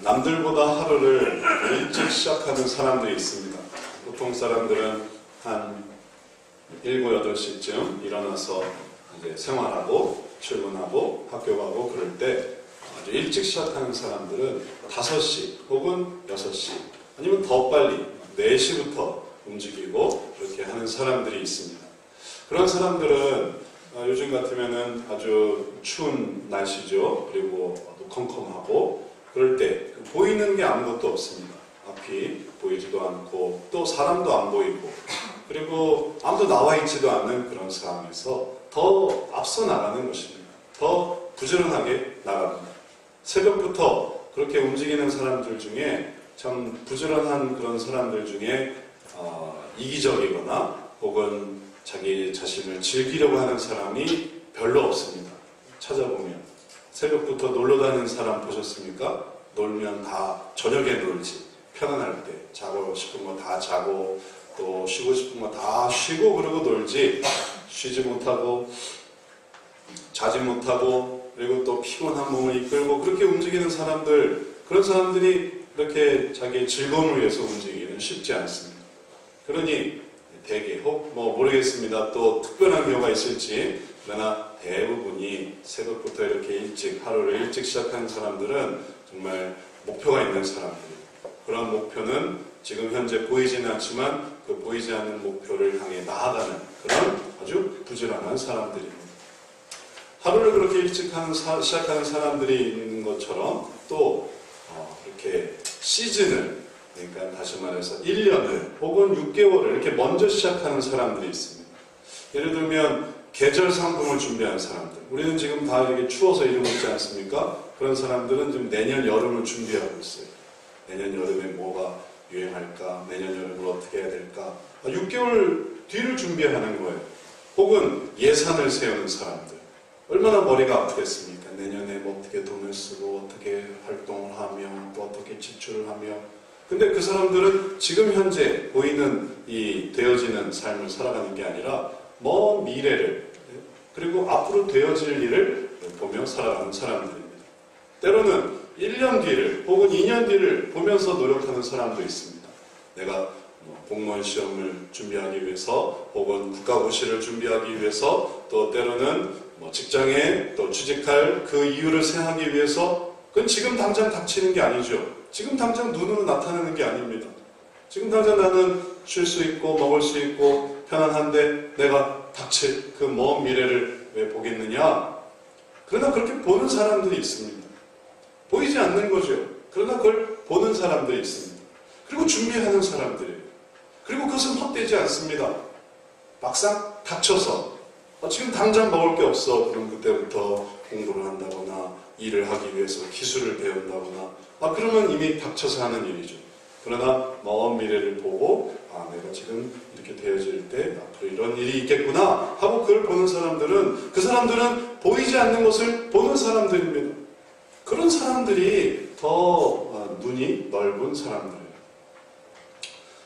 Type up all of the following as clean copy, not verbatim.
남들보다 하루를 일찍 시작하는 사람들이 있습니다. 보통 사람들은 한 7, 8시쯤 일어나서 이제 생활하고 출근하고 학교 가고 그럴 때 아주 일찍 시작하는 사람들은 5시 혹은 6시 아니면 더 빨리 4시부터 움직이고 그렇게 하는 사람들이 있습니다. 그런 사람들은 요즘 같으면은 아주 추운 날씨죠. 그리고 컴컴하고 그럴 때 보이는 게 아무것도 없습니다. 앞이 보이지도 않고 또 사람도 안 보이고 그리고 아무도 나와 있지도 않는 그런 상황에서 더 앞서 나가는 것입니다. 더 부지런하게 나갑니다. 새벽부터 그렇게 움직이는 사람들 중에 참 부지런한 그런 사람들 중에 이기적이거나 혹은 자기 자신을 즐기려고 하는 사람이 별로 없습니다. 찾아보면 새벽부터 놀러 다니는 사람 보셨습니까? 놀면 다 저녁에 놀지. 편안할 때 자고 싶은 거 다 자고 또 쉬고 싶은 거 다 쉬고 그러고 놀지. 쉬지 못하고 자지 못하고 그리고 또 피곤한 몸을 이끌고 그렇게 움직이는 사람들, 그런 사람들이 이렇게 자기의 즐거움을 위해서 움직이기는 쉽지 않습니다. 그러니 대개 혹 모르겠습니다. 또 특별한 경우가 있을지, 그러나 대부분이 새벽부터 이렇게 일찍 하루를 일찍 시작하는 사람들은 정말 목표가 있는 사람들입니다. 그런 목표는 지금 현재 보이지는 않지만 그 보이지 않는 목표를 향해 나아가는 그런 아주 부지런한 사람들입니다. 하루를 그렇게 일찍 시작하는 사람들이 있는 것처럼 또 이렇게 시즌을, 그러니까 다시 말해서 1년을 혹은 6개월을 이렇게 먼저 시작하는 사람들이 있습니다. 예를 들면 계절 상품을 준비하는 사람들, 우리는 지금 다 이렇게 추워서 이러고 있지 않습니까? 그런 사람들은 지금 내년 여름을 준비하고 있어요. 내년 여름에 뭐가 유행할까? 내년 여름을 어떻게 해야 될까? 6개월 뒤를 준비하는 거예요. 혹은 예산을 세우는 사람들, 얼마나 머리가 아프겠습니까? 내년에 뭐 어떻게 돈을 쓰고 어떻게 활동을 하며 또 어떻게 지출을 하며, 근데 그 사람들은 지금 현재 보이는 이 되어지는 삶을 살아가는 게 아니라 먼 미래를, 그리고 앞으로 되어질 일을 보며 살아가는 사람들입니다. 때로는 1년 뒤를 혹은 2년 뒤를 보면서 노력하는 사람도 있습니다. 내가 공무원 시험을 준비하기 위해서 혹은 국가고시를 준비하기 위해서 또 때로는 직장에 또 취직할 그 이유를 생각하기 위해서, 그건 지금 당장 닥치는 게 아니죠. 지금 당장 눈으로 나타나는 게 아닙니다. 지금 당장 나는 쉴 수 있고 먹을 수 있고 편안한데 내가 닥칠 그 먼 미래를 왜 보겠느냐? 그러나 그렇게 보는 사람들이 있습니다. 보이지 않는 거죠. 그러나 그걸 보는 사람들이 있습니다. 그리고 준비하는 사람들이에요. 그리고 그것은 헛되지 않습니다. 막상 닥쳐서 지금 당장 먹을 게 없어. 그럼 그때부터 공부를 한다거나 일을 하기 위해서 기술을 배운다거나 그러면 이미 닥쳐서 하는 일이죠. 그러나 먼 미래를 보고 내가 지금 이렇게 되어질 때 앞으로 이런 일이 있겠구나 하고 그걸 보는 사람들은, 그 사람들은 보이지 않는 것을 보는 사람들입니다. 그런 사람들이 더 눈이 넓은 사람들이에요.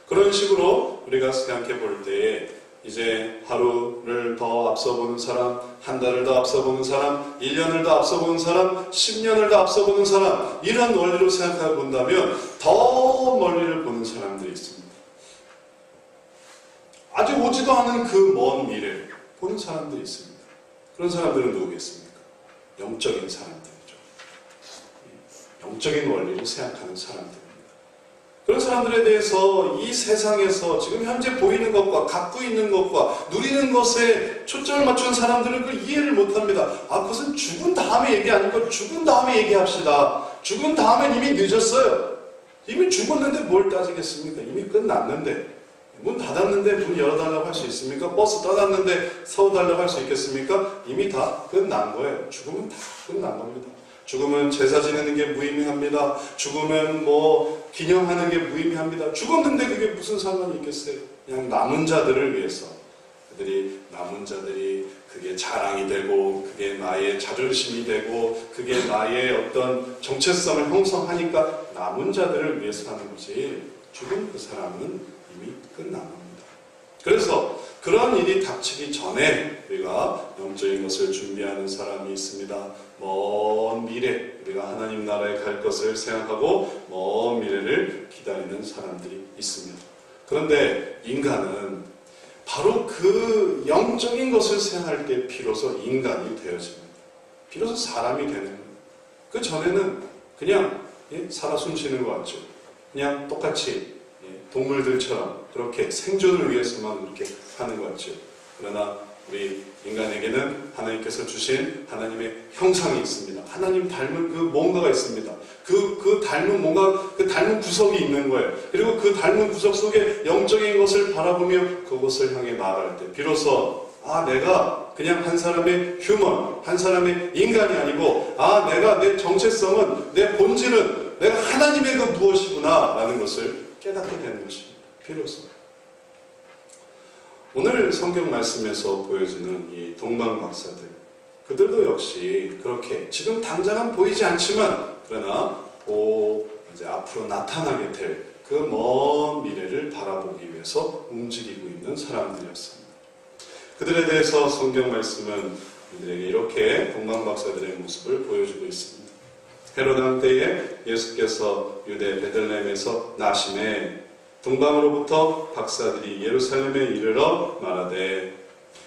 그런 식으로 우리가 생각해 볼 때에 이제 하루를 더 앞서 보는 사람, 한 달을 더 앞서 보는 사람, 1년을 더 앞서 보는 사람, 10년을 더 앞서 보는 사람, 이런 원리로 생각해 본다면 더 멀리를 보는 사람들이 있습니다. 아직 오지도 않은 그 먼 미래를 보는 사람들이 있습니다. 그런 사람들은 누구겠습니까? 영적인 사람들이죠. 영적인 원리를 생각하는 사람들입니다. 그런 사람들에 대해서 이 세상에서 지금 현재 보이는 것과 갖고 있는 것과 누리는 것에 초점을 맞춘 사람들은 그걸 이해를 못합니다. 그것은 죽은 다음에 얘기 아니고 죽은 다음에 얘기합시다. 죽은 다음엔 이미 늦었어요. 이미 죽었는데 뭘 따지겠습니까? 이미 끝났는데. 문 닫았는데 문 열어달라고 할 수 있습니까? 버스 떠났는데 세워달라고 할 수 있겠습니까? 이미 다 끝난 거예요. 죽으면 다 끝난 겁니다. 죽으면 제사 지내는 게 무의미합니다. 죽으면 기념하는 게 무의미합니다. 죽었는데 그게 무슨 상관이 있겠어요? 그냥 남은 자들을 위해서, 남은 자들이 그게 자랑이 되고 그게 나의 자존심이 되고 그게 나의 어떤 정체성을 형성하니까 남은 자들을 위해서 하는 거지, 죽은 그 사람은 이미 끝난 겁니다. 그래서 그런 일이 닥치기 전에 우리가 영적인 것을 준비하는 사람이 있습니다. 먼 미래, 우리가 하나님 나라에 갈 것을 생각하고 먼 미래를 기다리는 사람들이 있습니다. 그런데 인간은 바로 그 영적인 것을 생각할 때 비로소 인간이 되어집니다. 비로소 사람이 되는 거예요. 그 전에는 그냥 살아 숨쉬는 것 같죠. 그냥 똑같이 동물들처럼 그렇게 생존을 위해서만 그렇게 하는 것 같죠. 그러나 우리 인간에게는 하나님께서 주신 하나님의 형상이 있습니다. 하나님 닮은 그 뭔가가 있습니다. 그 닮은 뭔가, 그 닮은 구석이 있는 거예요. 그리고 그 닮은 구석 속에 영적인 것을 바라보며 그것을 향해 나아갈 때 비로소 내가 그냥 한 사람의 휴먼, 한 사람의 인간이 아니고 내가 내 정체성은, 내 본질은 내가 하나님의 그 무엇이구나 라는 것을 깨닫게 되는 것입니다. 비로소. 오늘 성경 말씀에서 보여지는 이 동방 박사들, 그들도 역시 그렇게 지금 당장은 보이지 않지만 그러나 이제 앞으로 나타나게 될 그 먼 미래를 바라보기 위해서 움직이고 있는 사람들이었습니다. 그들에 대해서 성경 말씀은 우리들에게 이렇게 동방 박사들의 모습을 보여주고 있습니다. 헤롯 왕 때에 예수께서 유대 베들레헴에서 나심에 동방으로부터 박사들이 예루살렘에 이르러 말하되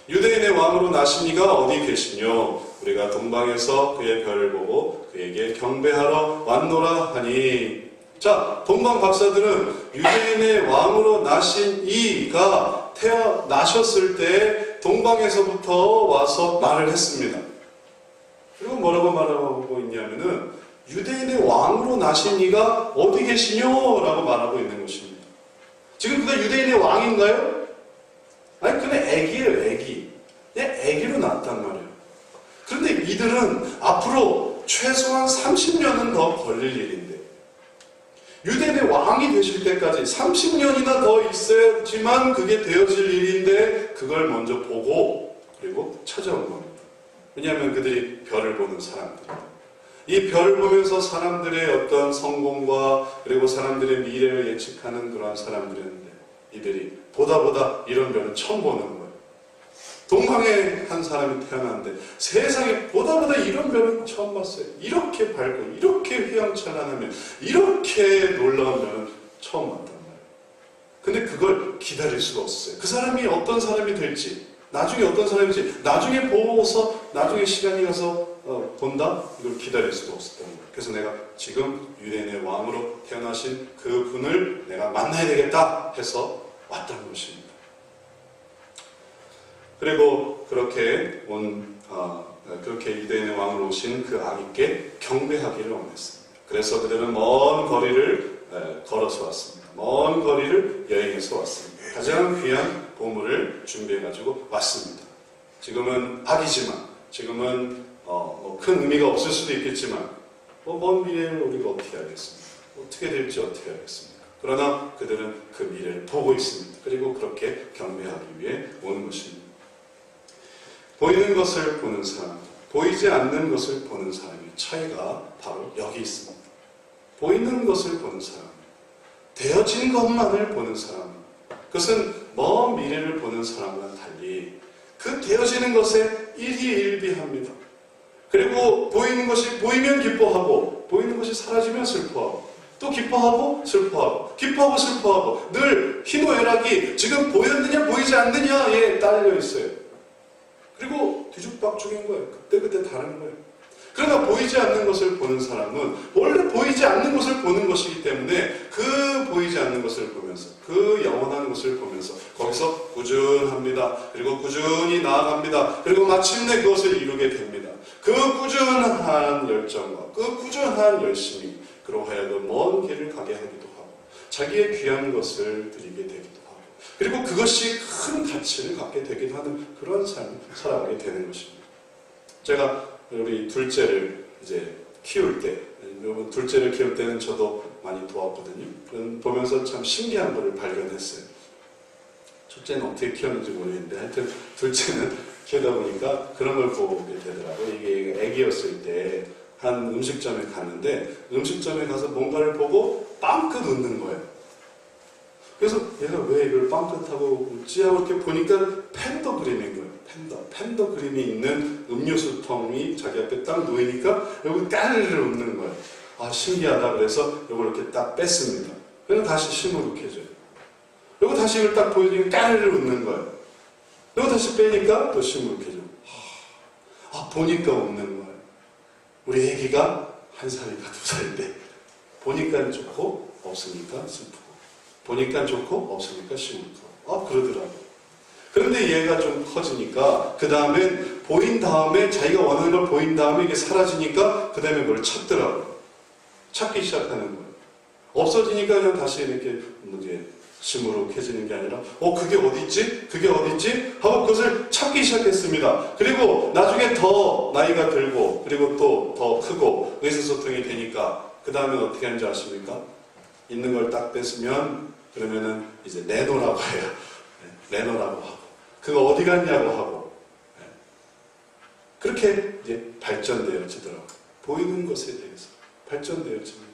유대인의 왕으로 나신 이가 어디 계시뇨? 우리가 동방에서 그의 별을 보고 그에게 경배하러 왔노라 하니. 자, 동방 박사들은 유대인의 왕으로 나신 이가 태어나셨을 때 동방에서부터 와서 말을 했습니다. 그리고 뭐라고 말하고 있냐면은 유대인의 왕으로 나신 이가 어디 계시뇨? 라고 말하고 있는 것입니다. 지금 그가 유대인의 왕인가요? 아니, 그는 애기예요, 애기. 그냥 애기로 낳았단 말이에요. 그런데 이들은 앞으로 최소한 30년은 더 걸릴 일인데, 유대인의 왕이 되실 때까지 30년이나 더 있어야지만 그게 되어질 일인데, 그걸 먼저 보고, 그리고 찾아온 겁니다. 왜냐하면 그들이 별을 보는 사람들입니다. 이 별을 보면서 사람들의 어떤 성공과 그리고 사람들의 미래를 예측하는 그러한 사람들이었는데 이들이 보다 이런 별은 처음 보는 거예요. 동방에 한 사람이 태어났는데 세상에 보다 이런 별은 처음 봤어요. 이렇게 밝고 이렇게 휘황찬란하며 이렇게 놀라운 별은 처음 봤단 말이에요. 근데 그걸 기다릴 수가 없었어요. 그 사람이 어떤 사람이 될지, 나중에 어떤 사람일지 나중에 보고서 나중에 시간이 가서 본다? 이걸 기다릴 수가 없었던 거예요. 그래서 내가 지금 유대인의 왕으로 태어나신 그 분을 내가 만나야 되겠다 해서 왔던 것입니다. 그리고 그렇게 그렇게 유대인의 왕으로 오신 그 아기께 경배하기를 원했습니다. 그래서 그들은 먼 거리를 걸어서 왔습니다. 먼 거리를 여행해서 왔습니다. 가장 귀한 보물을 준비해가지고 왔습니다. 지금은 아기지만, 지금은 큰 의미가 없을 수도 있겠지만, 먼 미래를 우리가 어떻게 알겠습니까? 어떻게 될지 어떻게 알겠습니까? 그러나 그들은 그 미래를 보고 있습니다. 그리고 그렇게 경배하기 위해 오는 것입니다. 보이는 것을 보는 사람, 보이지 않는 것을 보는 사람의 차이가 바로 여기 있습니다. 보이는 것을 보는 사람, 되어진 것만을 보는 사람, 그것은 먼 미래를 보는 사람과는 달리 그 되어지는 것에 일희일비합니다. 그리고 보이는 것이 보이면 기뻐하고 보이는 것이 사라지면 슬퍼하고 또 기뻐하고 슬퍼하고 기뻐하고 슬퍼하고 늘 희노애락이 지금 보였느냐 보이지 않느냐에 딸려 있어요. 그리고 뒤죽박죽인 거예요. 그때 다른 거예요. 그러나 보이지 않는 것을 보는 사람은 원래 보이지 않는 것을 보는 것이기 때문에 그 보이지 않는 것을 보면서 그 영원한 것을 보면서 거기서 꾸준합니다. 그리고 꾸준히 나아갑니다. 그리고 마침내 그것을 이루게 됩니다. 그 꾸준한 열정과 그 꾸준한 열심이 그로 하여금 먼 길을 가게 하기도 하고 자기의 귀한 것을 드리게 되기도 하고 그리고 그것이 큰 가치를 갖게 되기도 하는 그런 삶을 살아가게 되는 것입니다. 제가 우리 둘째를 이제 키울 때, 둘째를 키울 때는 저도 많이 도왔거든요. 보면서 참 신기한 것을 발견했어요. 첫째는 어떻게 키웠는지 모르겠는데 하여튼 둘째는 키우다 보니까 그런 걸 보게 되더라고요. 이게 애기였을 때 한 음식점에 갔는데 음식점에 가서 뭔가를 보고 빵긋 웃는 거예요. 그래서 얘가 왜 이걸 빵긋하고 웃지 하고 이렇게 보니까 팬더 그림인 거예요. 팬더 그림이 있는 음료수통이 자기 앞에 딱 놓이니까 여기 까르르 웃는 거예요. 아, 신기하다. 그래서 이걸 이렇게 딱 뺐습니다. 그럼 다시 시무룩해져요. 그리고 다시 이걸 딱 보여주니까 까르르 웃는 거예요. 그리고 다시 빼니까 또 시무룩해져요. 보니까 웃는 거예요. 우리 애기가 1살인가 2살인데 보니까 좋고 없으니까 슬프고 보니까 좋고 없으니까 시무룩하고 그러더라고요. 그런데 얘가 좀 커지니까 그 다음에 보인 다음에 자기가 원하는 걸 보인 다음에 이게 사라지니까 그 다음에 그걸 찾더라고요. 찾기 시작하는 거예요. 없어지니까 그냥 다시 이렇게 이제 시무룩해지는 게 아니라 그게 어딨지? 그게 어딨지? 하고 그것을 찾기 시작했습니다. 그리고 나중에 더 나이가 들고 그리고 또 더 크고 의사소통이 되니까 그 다음에 어떻게 하는지 아십니까? 있는 걸 딱 뺐으면 그러면은 이제 내놓으라고 해요. 내놓으라고 하고 그거 어디 갔냐고 하고 그렇게 이제 발전되어지더라고요. 보이는 것에 대해서 발전되어집니다.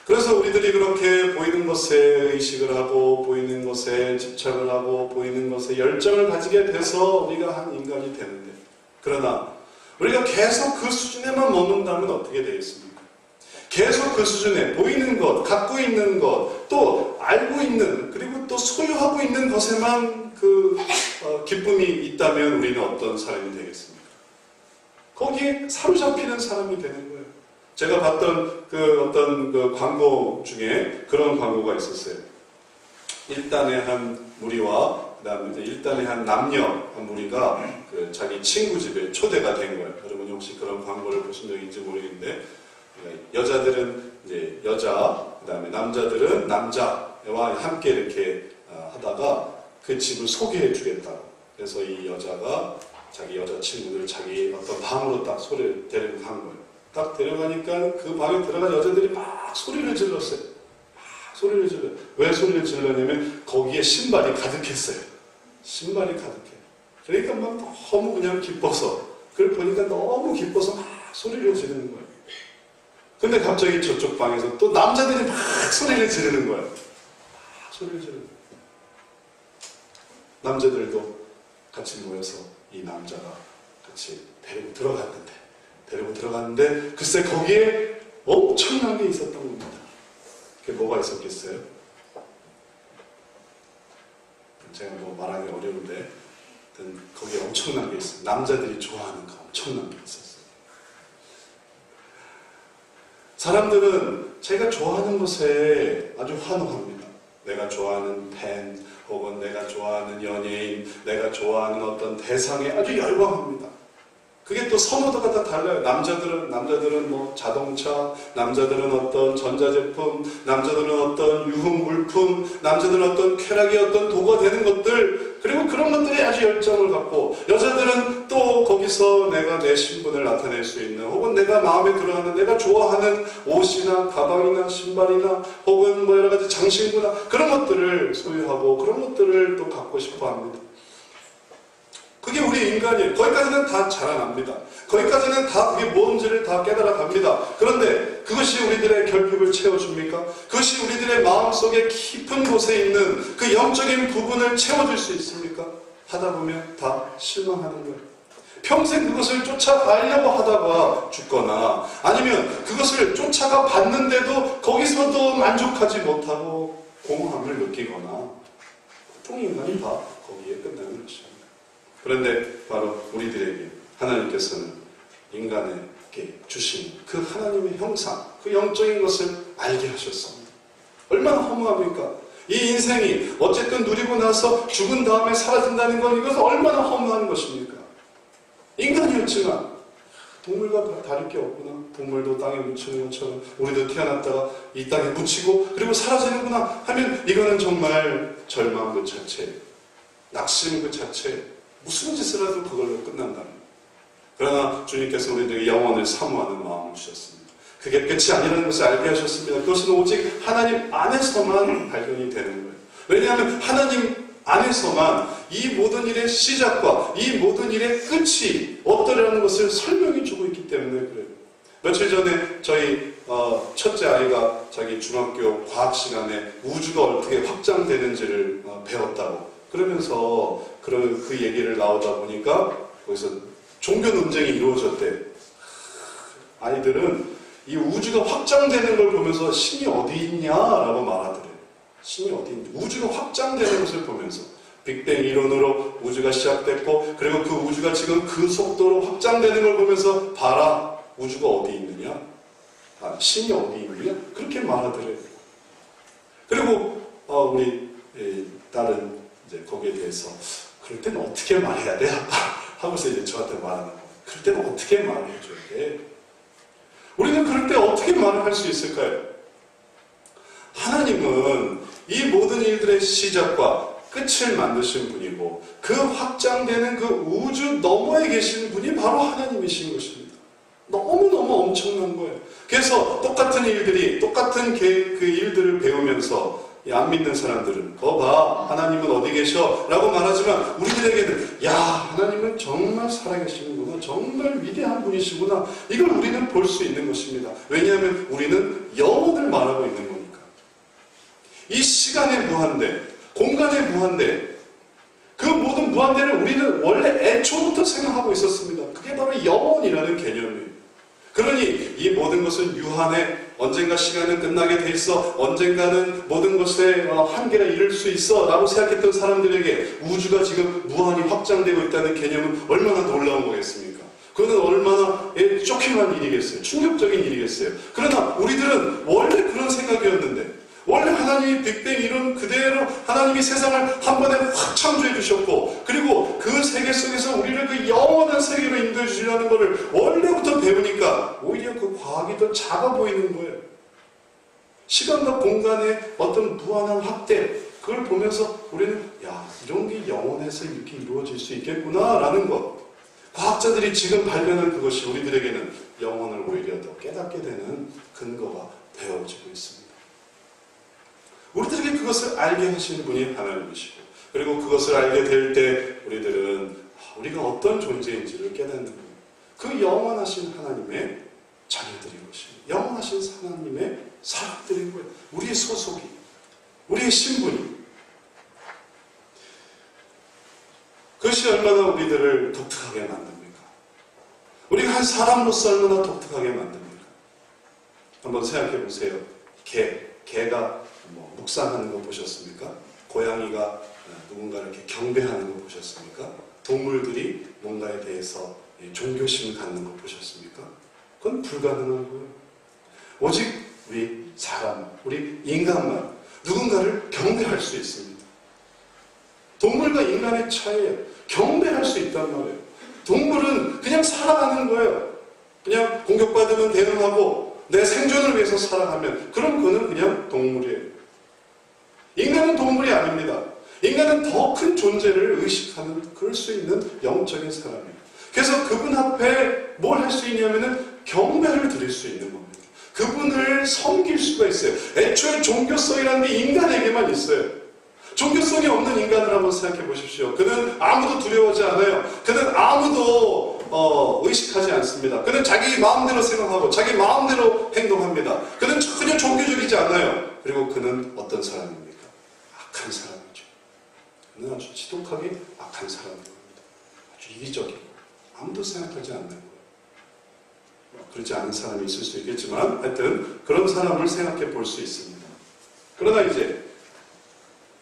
그래서 우리들이 그렇게 보이는 것에 의식을 하고 보이는 것에 집착을 하고 보이는 것에 열정을 가지게 돼서 우리가 한 인간이 되는데 그러나 우리가 계속 그 수준에만 머문다면 어떻게 되겠습니까? 계속 그 수준에 보이는 것, 갖고 있는 것, 또 알고 있는 그리고 또 소유하고 있는 것에만 그 기쁨이 있다면 우리는 어떤 사람이 되겠습니까? 거기에 사로잡히는 사람이 되는 거예요. 제가 봤던 그 어떤 그 광고 중에 그런 광고가 있었어요. 일단의 한 무리와 그 다음에 일단의 한 남녀 한 무리가 그 자기 친구 집에 초대가 된 거예요. 여러분이 혹시 그런 광고를 보신 적이 있는지 모르겠는데 여자들은 이제 여자, 그 다음에 남자들은 남자와 함께 이렇게 하다가 그 집을 소개해 주겠다고. 그래서 이 여자가 자기 여자친구들 자기 어떤 방으로 딱 소리를 데리고 간 거예요. 딱 데려가니까 그 방에 들어간 여자들이 막 소리를 질렀어요. 소리를 질러요. 왜 소리를 질렀냐면 거기에 신발이 가득했어요. 신발이 가득해. 그러니까 막 너무 그냥 기뻐서 그걸 보니까 너무 기뻐서 막 소리를 지르는 거예요. 근데 갑자기 저쪽 방에서 또 남자들이 막 소리를 지르는 거예요. 소리를 지르는 거예요. 남자들도 같이 모여서 이 남자가 같이 데리고 들어갔는데 글쎄 거기에 엄청난 게 있었던 겁니다. 그게 뭐가 있었겠어요? 제가 뭐 말하기 어려운데 거기에 엄청난 게 있어요. 남자들이 좋아하는 거 엄청난 게 있었어요. 사람들은 제가 좋아하는 것에 아주 환호합니다. 내가 좋아하는 팬 혹은 내가 좋아하는 연예인, 내가 좋아하는 어떤 대상에 아주 열광합니다. 그게 또 선호도가 다 달라요. 남자들은 뭐 자동차, 남자들은 어떤 전자제품, 남자들은 어떤 유흥 물품, 남자들은 어떤 쾌락의 어떤 도구가 되는 것들, 그리고 그런 것들에 아주 열정을 갖고, 여자들은 또 거기서 내가 내 신분을 나타낼 수 있는, 혹은 내가 마음에 들어하는, 내가 좋아하는 옷이나 가방이나 신발이나, 혹은 뭐 여러 가지 장신구나, 그런 것들을 소유하고, 그런 것들을 또 갖고 싶어 합니다. 그게 우리 인간이에요. 거기까지는 다 자라납니다. 거기까지는 다 그게 뭔지를 다 깨달아 갑니다. 그런데 그것이 우리들의 결핍을 채워줍니까? 그것이 우리들의 마음속에 깊은 곳에 있는 그 영적인 부분을 채워줄 수 있습니까? 하다 보면 다 실망하는 거예요. 평생 그것을 쫓아가려고 하다가 죽거나 아니면 그것을 쫓아가 봤는데도 거기서도 만족하지 못하고 공허함을 느끼거나 보통 인간이 다 거기에 끝나는 것입니다. 그런데 바로 우리들에게 하나님께서는 인간에게 주신 그 하나님의 형상, 그 영적인 것을 알게 하셨습니다. 얼마나 허무합니까? 이 인생이 어쨌든 누리고 나서 죽은 다음에 사라진다는 건 이것은 얼마나 허무한 것입니까? 인간이었지만 동물과 다를 게 없구나. 동물도 땅에 묻히는 것처럼 우리도 태어났다가 이 땅에 묻히고 그리고 사라지는구나 하면 이거는 정말 절망 그 자체, 낙심 그 자체, 무슨 짓을 해도 그걸로 끝난다는 거예요. 그러나 주님께서 우리에게 영원을 사모하는 마음을 주셨습니다. 그게 끝이 아니라는 것을 알게 하셨습니다. 그것은 오직 하나님 안에서만 발견이 되는 거예요. 왜냐하면 하나님 안에서만 이 모든 일의 시작과 이 모든 일의 끝이 어떠라는 것을 설명해 주고 있기 때문에 그래요. 며칠 전에 저희 첫째 아이가 자기 중학교 과학 시간에 우주가 어떻게 확장되는지를 배웠다고 그러면서 그 얘기를 나오다 보니까 거기서 종교 논쟁이 이루어졌대. 아이들은 이 우주가 확장되는 걸 보면서 신이 어디 있냐라고 말하더래. 신이 어디 있냐. 우주가 확장되는 것을 보면서 빅뱅 이론으로 우주가 시작됐고 그리고 그 우주가 지금 그 속도로 확장되는 걸 보면서 봐라. 우주가 어디 있느냐? 신이 어디 있느냐? 그렇게 말하더래. 그리고 우리 딸은 이제 거기에 대해서 그럴 때는 어떻게 말해야 돼? 하고서 이제 저한테 말하는 거예요. 그럴 때는 어떻게 말해줘야 돼? 우리는 그럴 때 어떻게 말을 할 수 있을까요? 하나님은 이 모든 일들의 시작과 끝을 만드신 분이고 그 확장되는 그 우주 너머에 계신 분이 바로 하나님이신 것입니다. 너무너무 엄청난 거예요. 그래서 똑같은 일들이 똑같은 그 일들을 배우면서 안 믿는 사람들은 봐 하나님은 어디 계셔? 라고 말하지만 우리들에게는 야 하나님은 정말 살아계시는구나. 정말 위대한 분이시구나. 이걸 우리는 볼 수 있는 것입니다. 왜냐하면 우리는 영혼을 말하고 있는 거니까. 이 시간의 무한대, 공간의 무한대, 그 모든 무한대를 우리는 원래 애초부터 생각하고 있었습니다. 그게 바로 영혼이라는 개념이에요. 그러니 이 모든 것은 유한해. 언젠가 시간은 끝나게 돼 있어. 언젠가는 모든 것에 한계가 이를 수 있어 라고 생각했던 사람들에게 우주가 지금 무한히 확장되고 있다는 개념은 얼마나 놀라운 거겠습니까? 그거는 얼마나 쇼킹한 일이겠어요. 충격적인 일이겠어요. 그러나 우리들은 원래 그런 생각이었는데 원래 하나님이 빅뱅 이론 그대로 하나님이 세상을 한 번에 확 창조해 주셨고 그리고 그 세계 속에서 우리를 그 영원한 세계로 인도해 주시라는 것을 원래부터 배우니까 오히려 그 과학이 더 작아 보이는 거예요. 시간과 공간의 어떤 무한한 확대 그걸 보면서 우리는 야 이런 게 영원해서 이렇게 이루어질 수 있겠구나 라는 것. 과학자들이 지금 발견한 그것이 우리들에게는 영혼을 오히려 더 깨닫게 되는 근거가 되어지고 있습니다. 우리들에게 그것을 알게 하시는 분이 하나님이시고 그리고 그것을 알게 될 때 우리들은 우리가 어떤 존재인지를 깨닫는 거예요. 그 영원하신 하나님의 자녀들인 것입니다. 영원하신 하나님의 사람들인 거예요. 우리의 소속이, 우리의 신분이. 그것이 얼마나 우리들을 독특하게 만듭니까? 우리가 한 사람으로서 얼마나 독특하게 만듭니까? 한번 생각해 보세요. 개가 묵상하는 거 보셨습니까? 고양이가 누군가를 이렇게 경배하는 거 보셨습니까? 동물들이 뭔가에 대해서 종교심을 갖는 거 보셨습니까? 그건 불가능한 거예요. 오직 우리 사람, 우리 인간만 누군가를 경배할 수 있습니다. 동물과 인간의 차이예요. 경배할 수 있단 말이에요. 동물은 그냥 살아가는 거예요. 그냥 공격받으면 대응하고 내 생존을 위해서 살아가면 그럼 그거는 그냥 동물이에요. 인간은 동물이 아닙니다. 인간은 더 큰 존재를 의식하는 그럴 수 있는 영적인 사람이에요. 그래서 그분 앞에 뭘 할 수 있냐면은 경배를 드릴 수 있는 겁니다. 그분을 섬길 수가 있어요. 애초에 종교성이라는 게 인간에게만 있어요. 종교성이 없는 인간을 한번 생각해 보십시오. 그는 아무도 두려워하지 않아요. 그는 아무도 의식하지 않습니다. 그는 자기 마음대로 생각하고 자기 마음대로 행동합니다. 그는 전혀 종교적이지 않아요. 그리고 그는 어떤 사람입니까? 악한 사람이죠. 그는 아주 지독하게 악한 사람입니다. 아주 이기적이고 아무도 생각하지 않는 거예요. 그렇지 않은 사람이 있을 수 있겠지만 하여튼 그런 사람을 생각해 볼 수 있습니다. 그러나 이제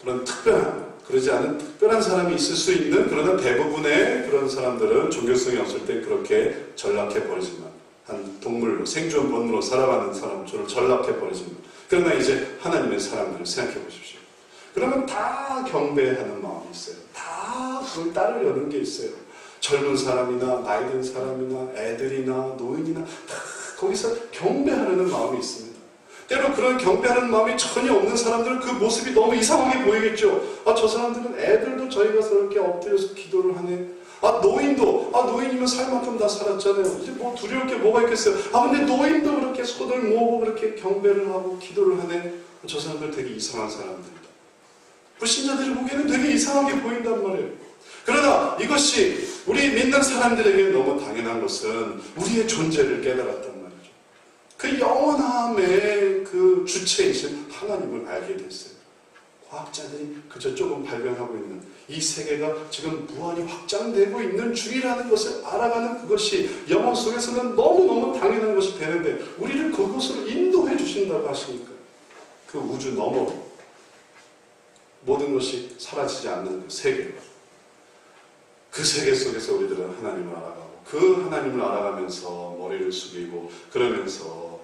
그런 특별한, 그러지 않은 특별한 사람이 있을 수 있는 그러나 대부분의 그런 사람들은 종교성이 없을 때 그렇게 전락해 버리지만 한 동물로 생존 본능으로 살아가는 사람처럼 전락해 버리지만 그러나 이제 하나님의 사람들을 생각해 보십시오. 그러면 다 경배하는 마음이 있어요. 다 그걸 따르려는 게 있어요. 젊은 사람이나 나이 든 사람이나 애들이나 노인이나 다 거기서 경배하려는 마음이 있습니다. 때로 그런 경배하는 마음이 전혀 없는 사람들은 그 모습이 너무 이상하게 보이겠죠. 저 사람들은 애들도 저희가 저렇게 엎드려서 기도를 하네. 노인이면 살 만큼 다 살았잖아요. 이제 뭐 두려울 게 뭐가 있겠어요. 근데 노인도 그렇게 손을 모으고 그렇게 경배를 하고 기도를 하네. 저 사람들 되게 이상한 사람들이다. 불신자들이 보기에는 되게 이상하게 보인단 말이에요. 그러나 이것이 우리 믿는 사람들에게 너무 당연한 것은 우리의 존재를 깨달았단 말이죠. 그 영원함의 그 주체이신 하나님을 알게 됐어요. 과학자들이 그저 조금 발견하고 있는 이 세계가 지금 무한히 확장되고 있는 중이라는 것을 알아가는 그것이 영혼 속에서는 너무너무 당연한 것이 되는데 우리를 그곳으로 인도해 주신다고 하시니까 그 우주 너머로 모든 것이 사라지지 않는 그 세계, 그 세계 속에서 우리들은 하나님을 알아가고 그 하나님을 알아가면서 머리를 숙이고 그러면서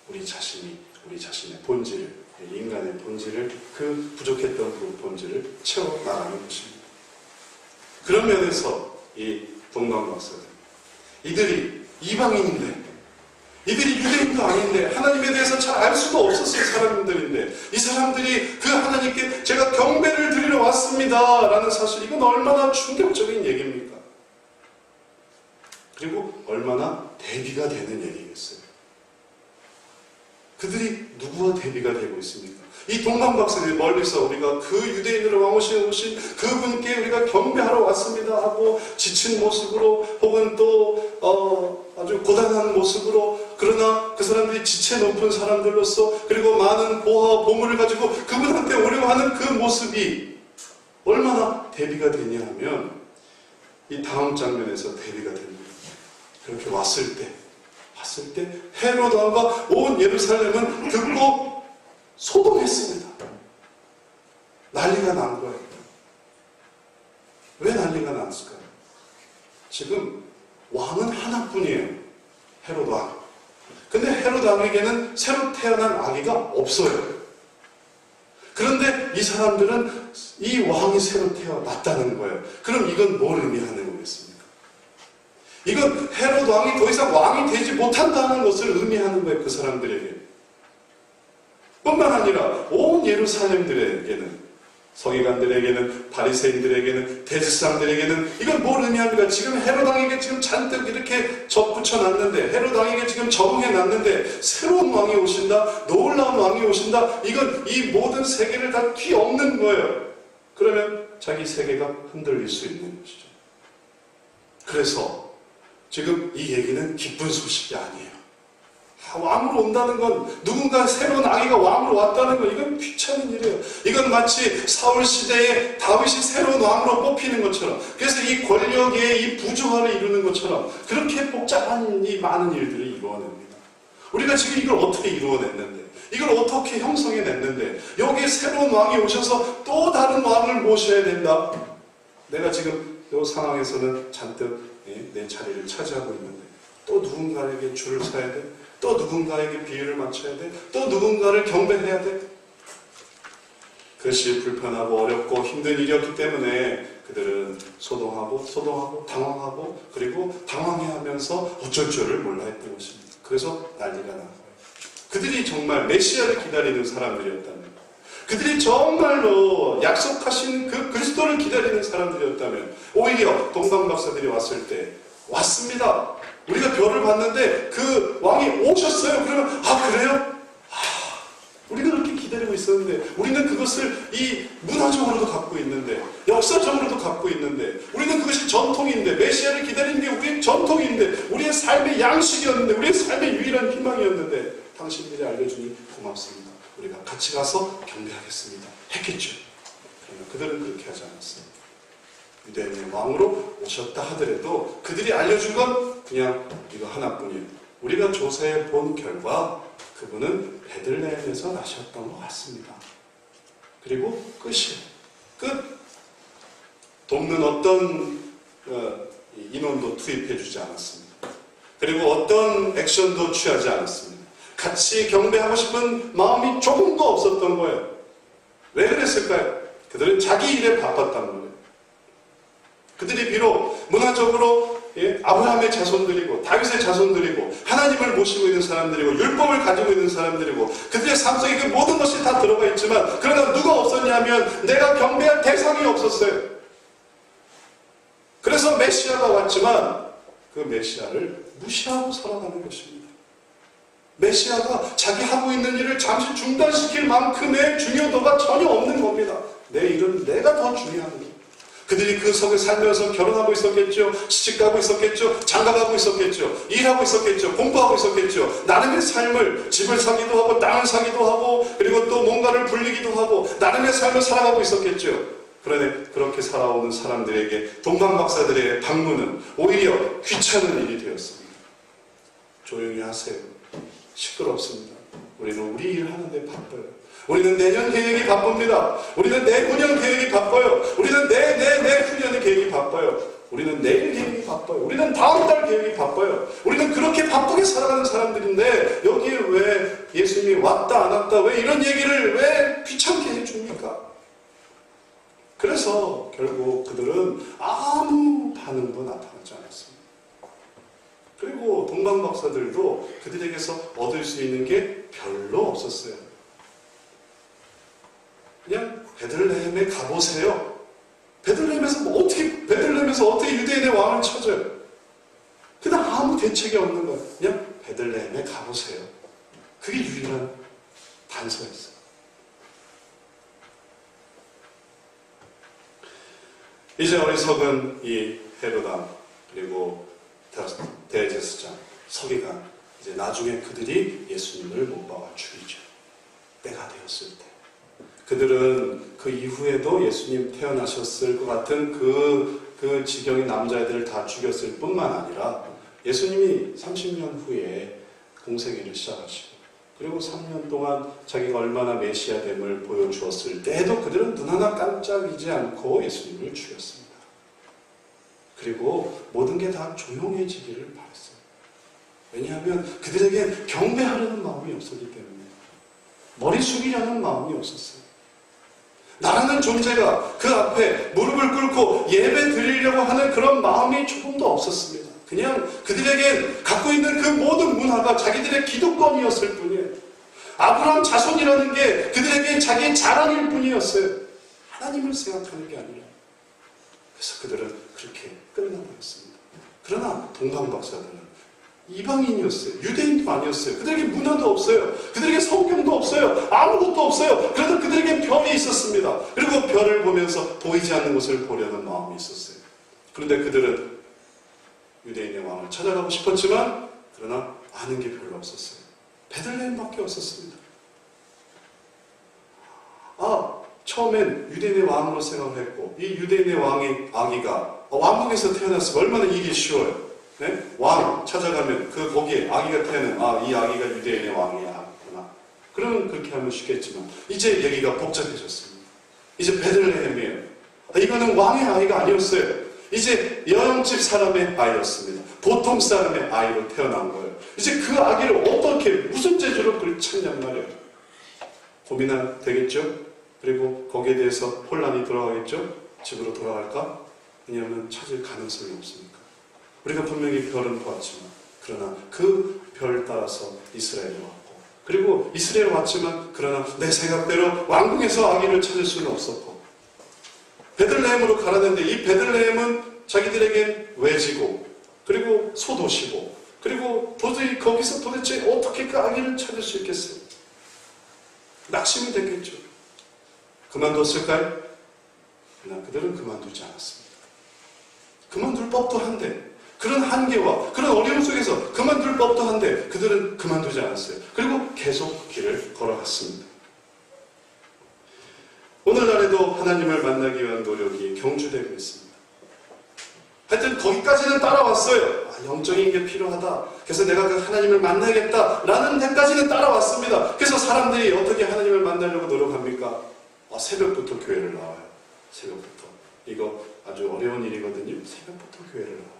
우리 자신의 본질을, 인간의 본질을, 그 부족했던 그 본질을 채워나가는 것입니다. 그런 면에서 이 동방박사들, 이들이 이방인인데, 이들이 유대인도 아닌데, 하나님에 대해서 잘 알 수도 없었을 사람들인데, 이 사람들이 그 하나님께 제가 경배를 드리러 왔습니다 라는 사실, 이건 얼마나 충격적인 얘기입니까? 그리고 얼마나 대비가 되는 얘기겠어요. 그들이 누구와 대비가 되고 있습니까? 이 동방박사들이 멀리서 우리가 그 유대인으로 왕오신 그분께 우리가 경배하러 왔습니다 하고 지친 모습으로 혹은 또 아주 고단한 모습으로, 그러나 그 사람들이 지체 높은 사람들로서 그리고 많은 보화와 보물을 가지고 그분한테 오려고 하는 그 모습이 얼마나 대비가 되냐 하면 이 다음 장면에서 대비가 됩니다. 그렇게 왔을 때 헤롯 왕과 온 예루살렘은 듣고 소동했습니다. 난리가 난 거예요. 왜 난리가 났을까요? 지금 왕은 하나뿐이에요. 헤롯 왕. 근데 헤롯 왕에게는 새로 태어난 아기가 없어요. 그런데 이 사람들은 이 왕이 새로 태어났다는 거예요. 그럼 이건 뭘 의미하는 거겠습니까? 이건 헤롯 왕이 더 이상 왕이 되지 못한다는 것을 의미하는 거예요. 그 사람들에게. 뿐만 아니라 온 예루살렘들에게는, 서기관들에게는, 바리새인들에게는, 대제사장들에게는 이건 뭘 의미합니까? 지금 헤롯 왕에게 지금 잔뜩 이렇게 접붙여놨는데, 헤롯 왕에게 지금 적응해놨는데 새로운 왕이 오신다, 놀라운 왕이 오신다, 이건 이 모든 세계를 다 뒤엎는 거예요. 그러면 자기 세계가 흔들릴 수 있는 것이죠. 그래서 지금 이 얘기는 기쁜 소식이 아니에요. 왕으로 온다는 건, 누군가 새로운 아기가 왕으로 왔다는 건 이건 귀찮은 일이에요. 이건 마치 사울 시대에 다윗이 새로운 왕으로 뽑히는 것처럼, 그래서 이 권력의 이 부조화를 이루는 것처럼 그렇게 복잡한 이 많은 일들을 이루어냅니다. 우리가 지금 이걸 어떻게 이루어냈는데, 이걸 어떻게 형성해냈는데, 여기에 새로운 왕이 오셔서 또 다른 왕을 모셔야 된다. 내가 지금 이 상황에서는 잔뜩 내 자리를 차지하고 있는데 또 누군가에게 줄을 서야 돼, 또 누군가에게 비유를 맞춰야 돼, 또 누군가를 경배해야 돼. 그것이 불편하고 어렵고 힘든 일이었기 때문에 그들은 소동하고 당황하고 그리고 당황해하면서 어쩔 줄을 몰라 했던 것입니다. 그래서 난리가 난 거예요. 그들이 정말 메시아를 기다리는 사람들이었다면, 그들이 정말로 약속하신 그 그리스도를 기다리는 사람들이었다면, 오히려 동방박사들이 왔을 때, 왔습니다, 우리가 별을 봤는데 그 왕이 오셨어요. 그러면 그래요? 우리가 그렇게 기다리고 있었는데, 우리는 그것을 이 문화적으로도 갖고 있는데, 역사적으로도 갖고 있는데, 우리는 그것이 전통인데, 메시아를 기다리는 게 우리의 전통인데, 우리의 삶의 양식이었는데, 우리의 삶의 유일한 희망이었는데, 당신들이 알려주니 고맙습니다, 우리가 같이 가서 경배하겠습니다 했겠죠. 그러나 그들은 그렇게 하지 않았습니다. 유대인의 왕으로 오셨다 하더라도 그들이 알려준 건 그냥 이거 하나뿐이에요. 우리가 조사해 본 결과 그분은 베들레헴에서 나셨던 것 같습니다. 그리고 끝이에요. 끝. 돕는 어떤 인원도 투입해주지 않았습니다. 그리고 어떤 액션도 취하지 않았습니다. 같이 경배하고 싶은 마음이 조금도 없었던 거예요. 왜 그랬을까요? 그들은 자기 일에 바빴다는 거예요. 그들이 비록 문화적으로 아브라함의 자손들이고 다윗의 자손들이고 하나님을 모시고 있는 사람들이고 율법을 가지고 있는 사람들이고 그들의 삶 속에 그 모든 것이 다 들어가 있지만, 그러나 누가 없었냐면 내가 경배할 대상이 없었어요. 그래서 메시아가 왔지만 그 메시아를 무시하고 살아가는 것입니다. 메시아가 자기 하고 있는 일을 잠시 중단시킬 만큼의 중요도가 전혀 없는 겁니다. 내 일은 내가 더 중요한 거예요. 그들이 그 속에 살면서 결혼하고 있었겠죠. 시집가고 있었겠죠. 장가가고 있었겠죠. 일하고 있었겠죠. 공부하고 있었겠죠. 나름의 삶을, 집을 사기도 하고 땅을 사기도 하고 그리고 또 뭔가를 불리기도 하고 나름의 삶을 살아가고 있었겠죠. 그런데 그렇게 살아오는 사람들에게 동방박사들의 방문은 오히려 귀찮은 일이 되었습니다. 조용히 하세요. 시끄럽습니다. 우리는 우리 일 하는데 바빠요. 우리는 내년 계획이 바쁩니다. 우리는 내후년 계획이 바빠요. 우리는 내후년의 계획이 바빠요. 우리는 내일 계획이 바빠요. 우리는 다음 달 계획이 바빠요. 우리는 그렇게 바쁘게 살아가는 사람들인데 여기에 왜 예수님이 왔다 안 왔다 왜 이런 얘기를 왜 귀찮게 해줍니까? 그래서 결국 그들은 아무 반응도 나타나지 않았습니다. 그리고 동방박사들도 그들에게서 얻을 수 있는 게 별로 없었어요. 그냥 베들레헴에 가보세요. 베들레헴에서 어떻게 유대인의 왕을 찾아요? 그냥 아무 대책이 없는 거예요. 그냥 베들레헴에 가보세요. 그게 유일한 단서였어요. 이제 어리석은 이 헤로담 그리고 대제사장 서기관 이제 나중에 그들이 예수님을 못 박아 죽이죠. 때가 되었을 때 그들은 그 이후에도 예수님 태어나셨을 것 같은 그 지경의 남자애들을 다 죽였을 뿐만 아니라 예수님이 30년 후에 공생애를 시작하시고 그리고 3년 동안 자기가 얼마나 메시아됨을 보여주었을 때에도 그들은 눈 하나 깜짝이지 않고 예수님을 죽였습니다. 그리고 모든 게 다 조용해지기를 바랐어요. 왜냐하면 그들에게 경배하려는 마음이 없었기 때문에 머리 숙이려는 마음이 없었어요. 나라는 존재가 그 앞에 무릎을 꿇고 예배 드리려고 하는 그런 마음이 조금도 없었습니다. 그냥 그들에게 갖고 있는 그 모든 문화가 자기들의 기득권이었을 뿐이에요. 아브라함 자손이라는 게 그들에게 자기의 자랑일 뿐이었어요. 하나님을 생각하는 게 아니라. 그래서 그들은 그렇게 끝나버렸습니다. 그러나 동방박사들은 이방인이었어요. 유대인도 아니었어요. 그들에게 문화도 없어요. 그들에게 성경도 없어요. 아무것도 없어요. 그래도 그들에게 별이 있었습니다. 그리고 별을 보면서 보이지 않는 것을 보려는 마음이 있었어요. 그런데 그들은 유대인의 왕을 찾아가고 싶었지만 그러나 아는 게 별로 없었어요. 베들레헴밖에 없었습니다. 처음엔 유대인의 왕으로 생각을 했고 이 유대인의 왕의 아기가 왕궁에서 태어났으면 얼마나 일이 쉬워요. 네? 왕 찾아가면 거기에 아기가 태어나면 이 아기가 유대인의 왕이야. 그러면 그렇게 하면 쉽겠지만 이제 얘기가 복잡해졌습니다. 이제 베들레헴이에요. 이거는 왕의 아이가 아니었어요. 이제 여영집 사람의 아이였습니다. 보통 사람의 아이로 태어난 거예요. 이제 그 아기를 어떻게 무슨 재주로 그걸 찾냔 말이에요. 고민은 되겠죠? 그리고 거기에 대해서 혼란이 돌아가겠죠? 집으로 돌아갈까? 왜냐하면 찾을 가능성이 없으니까. 우리가 분명히 별은 보았지만 그러나 그 별 따라서 이스라엘에 왔고 그리고 이스라엘에 왔지만 그러나 내 생각대로 왕궁에서 아기를 찾을 수는 없었고 베들레헴으로 가라는데 이 베들레헴은 자기들에겐 외지고 그리고 소도시고 그리고 도저히 거기서 도대체 어떻게 그 아기를 찾을 수 있겠어요? 낙심이 됐겠죠. 그만뒀을까요? 그러나 그들은 그만두지 않았습니다. 그만둘 법도 한데 그런 한계와 그런 어려움 속에서 그만둘 법도 한데 그들은 그만두지 않았어요. 그리고 계속 길을 걸어갔습니다. 오늘날에도 하나님을 만나기 위한 노력이 경주되고 있습니다. 하여튼 거기까지는 따라왔어요. 영적인 게 필요하다. 그래서 내가 그 하나님을 만나야겠다라는 데까지는 따라왔습니다. 그래서 사람들이 어떻게 하나님을 만나려고 노력합니까? 새벽부터 교회를 나와요. 새벽부터. 이거 아주 어려운 일이거든요. 새벽부터 교회를 나와요.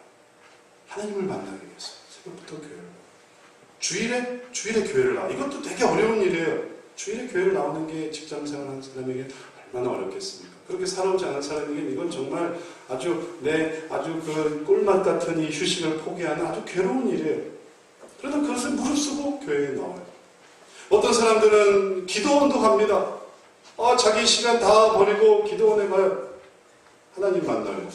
하나님을 만나기 위해서 새벽부터 교회를 나와요. 주일에 교회를 나와요. 이것도 되게 어려운 일이에요. 주일에 교회를 나오는 게 직장생활 하는 사람에게 얼마나 어렵겠습니까? 그렇게 살아오지 않은 사람에게 이건 정말 아주 그 꿀맛 같은 이 휴식을 포기하는 아주 괴로운 일이에요. 그러다 그것을 무릅쓰고 교회에 나와요. 어떤 사람들은 기도원도 갑니다. 자기 시간 다 버리고 기도원에 가요. 하나님 만나요.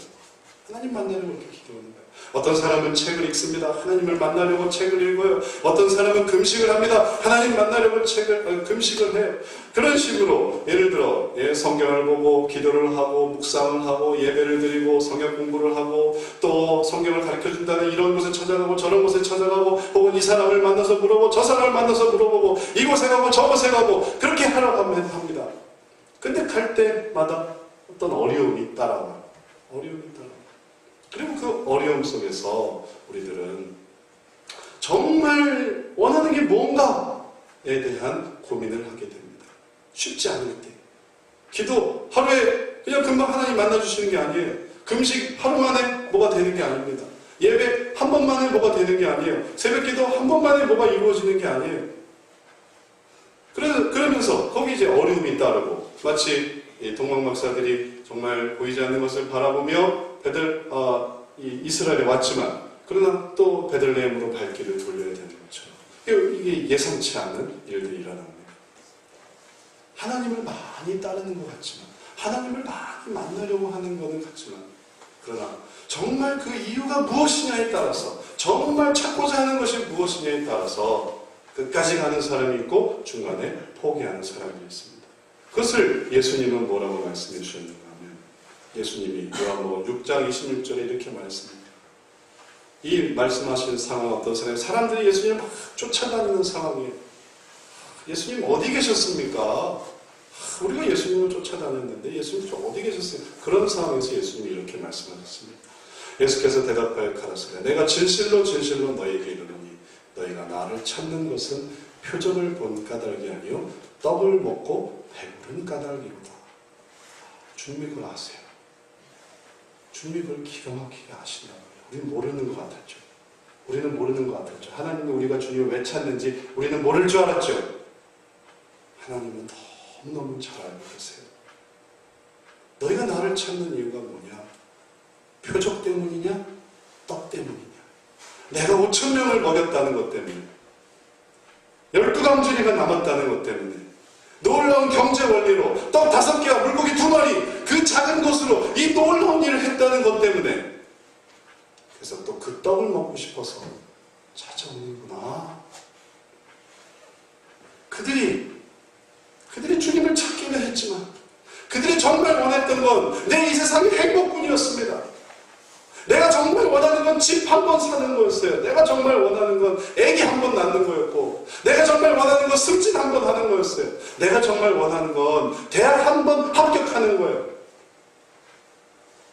하나님 만나려고 이렇게 기도하는 거예요. 어떤 사람은 책을 읽습니다. 하나님을 만나려고 책을 읽어요. 어떤 사람은 금식을 합니다. 하나님 만나려고 금식을 해요. 그런 식으로 예를 들어 성경을 보고 기도를 하고 묵상을 하고 예배를 드리고 성경 공부를 하고 또 성경을 가르쳐준다는 이런 곳에 찾아가고 저런 곳에 찾아가고 혹은 이 사람을 만나서 물어보고 저 사람을 만나서 물어보고 이곳에 가고 저곳에 가고 그렇게 하라고 합니다. 근데 갈 때마다 어떤 어려움이 따라와요. 그리고 그 어려움 속에서 우리들은 정말 원하는 게 뭔가에 대한 고민을 하게 됩니다. 쉽지 않을 때. 기도 하루에 그냥 금방 하나님 만나주시는 게 아니에요. 금식 하루 만에 뭐가 되는 게 아닙니다. 예배 한 번 만에 뭐가 되는 게 아니에요. 새벽기도 한 번 만에 뭐가 이루어지는 게 아니에요. 그러면서 거기 이제 어려움이 따르고 마치 동방 박사들이 정말 보이지 않는 것을 바라보며 이스라엘에 왔지만 그러나 또 베들레헴으로 발길을 돌려야 되는 것처럼 이게 예상치 않은 일들이 일어납니다. 하나님을 많이 따르는 것 같지만 하나님을 많이 만나려고 하는 것은 같지만 그러나 정말 그 이유가 무엇이냐에 따라서 정말 찾고자 하는 것이 무엇이냐에 따라서 끝까지 가는 사람이 있고 중간에 포기하는 사람이 있습니다. 그것을 예수님은 뭐라고 말씀해 주셨는가 하면 예수님이 요한복음 6장 26절에 이렇게 말했습니다. 이 말씀하신 상황 어떠세요? 사람들이 예수님을 막 쫓아다니는 상황이에요. 예수님 어디 계셨습니까? 우리가 예수님을 쫓아다녔는데 예수님 어디 계셨어요? 그런 상황에서 예수님이 이렇게 말씀하셨습니다. 예수께서 대답하여 가라사대 내가 진실로 진실로 너희에게 이르노니 너희가 나를 찾는 것은 표적을 본 까닭이 아니요 떡을 먹고 배부른 까닭이로다. 주님이 그걸 아세요. 주님이 그걸 기가 막히게 아시나요? 우리는 모르는 것 같았죠. 우리는 모르는 것 같았죠. 하나님은 우리가 주님을 왜 찾는지 우리는 모를 줄 알았죠. 하나님은 너무너무 잘 알고 계세요. 너희가 나를 찾는 이유가 뭐냐? 표적 때문이냐? 떡 때문이냐? 내가 5,000명을 먹였다는 것 때문에 12강준이가 남았다는 것 때문에 놀라운 경제 원리로 떡 5개와 물고기 2마리 그 작은 것으로 이 놀라운 일을 했다는 것 때문에 그래서 또 그 떡을 먹고 싶어서 찾아오는구나. 그들이 주님을 찾기는 했지만 그들이 정말 원했던 건 내 이 세상의 행복뿐이었습니다. 내가 정말 원하는 건 집 한 번 사는 거였어요. 내가 정말 원하는 건 애기 한 번 낳는 거였고 내가 정말 원하는 건 승진 한 번 하는 거였어요. 내가 정말 원하는 건 대학 한 번 합격하는 거예요.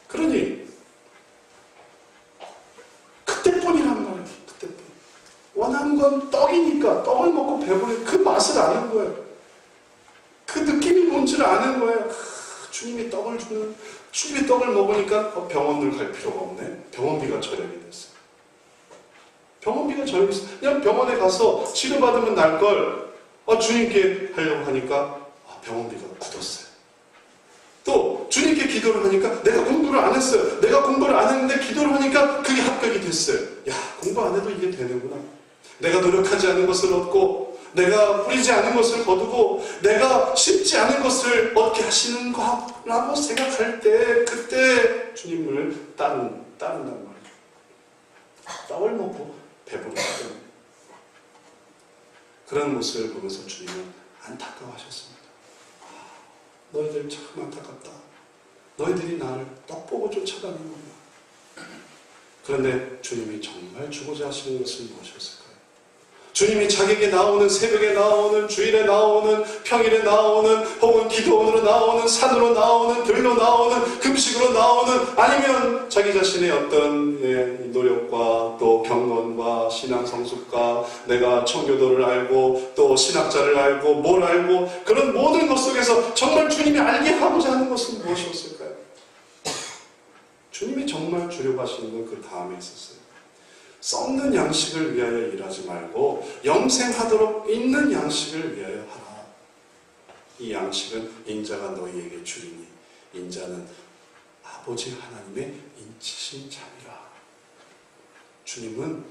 그러니 그때뿐이란 말이에요. 그때뿐. 원하는 건 떡이니까 떡을 먹고 배부른 그 맛을 아는 거예요. 그 느낌이 뭔지를 아는 거예요. 주님이 떡을 주는 주님이 떡을 먹으니까 병원을 갈 필요가 없네. 병원비가 절약이 됐어요. 병원비가 절약이 됐어요. 그냥 병원에 가서 치료받으면 날걸 주님께 하려고 하니까 병원비가 굳었어요. 또 주님께 기도를 하니까 내가 공부를 안 했어요. 내가 공부를 안 했는데 기도를 하니까 그게 합격이 됐어요. 야, 공부 안 해도 이게 되는구나. 내가 노력하지 않은 것을 얻고 내가 뿌리지 않은 것을 거두고 내가 쉽지 않은 것을 얻게 하시는 거라고 생각할 때 그때 주님을 따른단 말이에요. 떡을 먹고 배부르기 때문에. 그런 모습을 보면서 주님은 안타까워하셨습니다. 너희들 참 안타깝다. 너희들이 나를 떡 보고 쫓아다니는구나. 그런데 주님이 정말 주고자 하시는 것은 무엇이었을까요? 주님이 자기에게 나오는 새벽에 나오는 주일에 나오는 평일에 나오는 혹은 기도원으로 나오는 산으로 나오는 들로 나오는 금식으로 나오는 아니면 자기 자신의 어떤 노력과 또 경건과 신앙 성숙과 내가 청교도를 알고 또 신학자를 알고 뭘 알고 그런 모든 것 속에서 정말 주님이 알게 하고자 하는 것은 무엇이었을까요? 주님이 정말 주려고 하시는 건 그 다음에 있었어요. 썩는 양식을 위하여 일하지 말고 영생하도록 있는 양식을 위하여 하라. 이 양식은 인자가 너희에게 주리니 인자는 아버지 하나님의 인치신 자니라. 주님은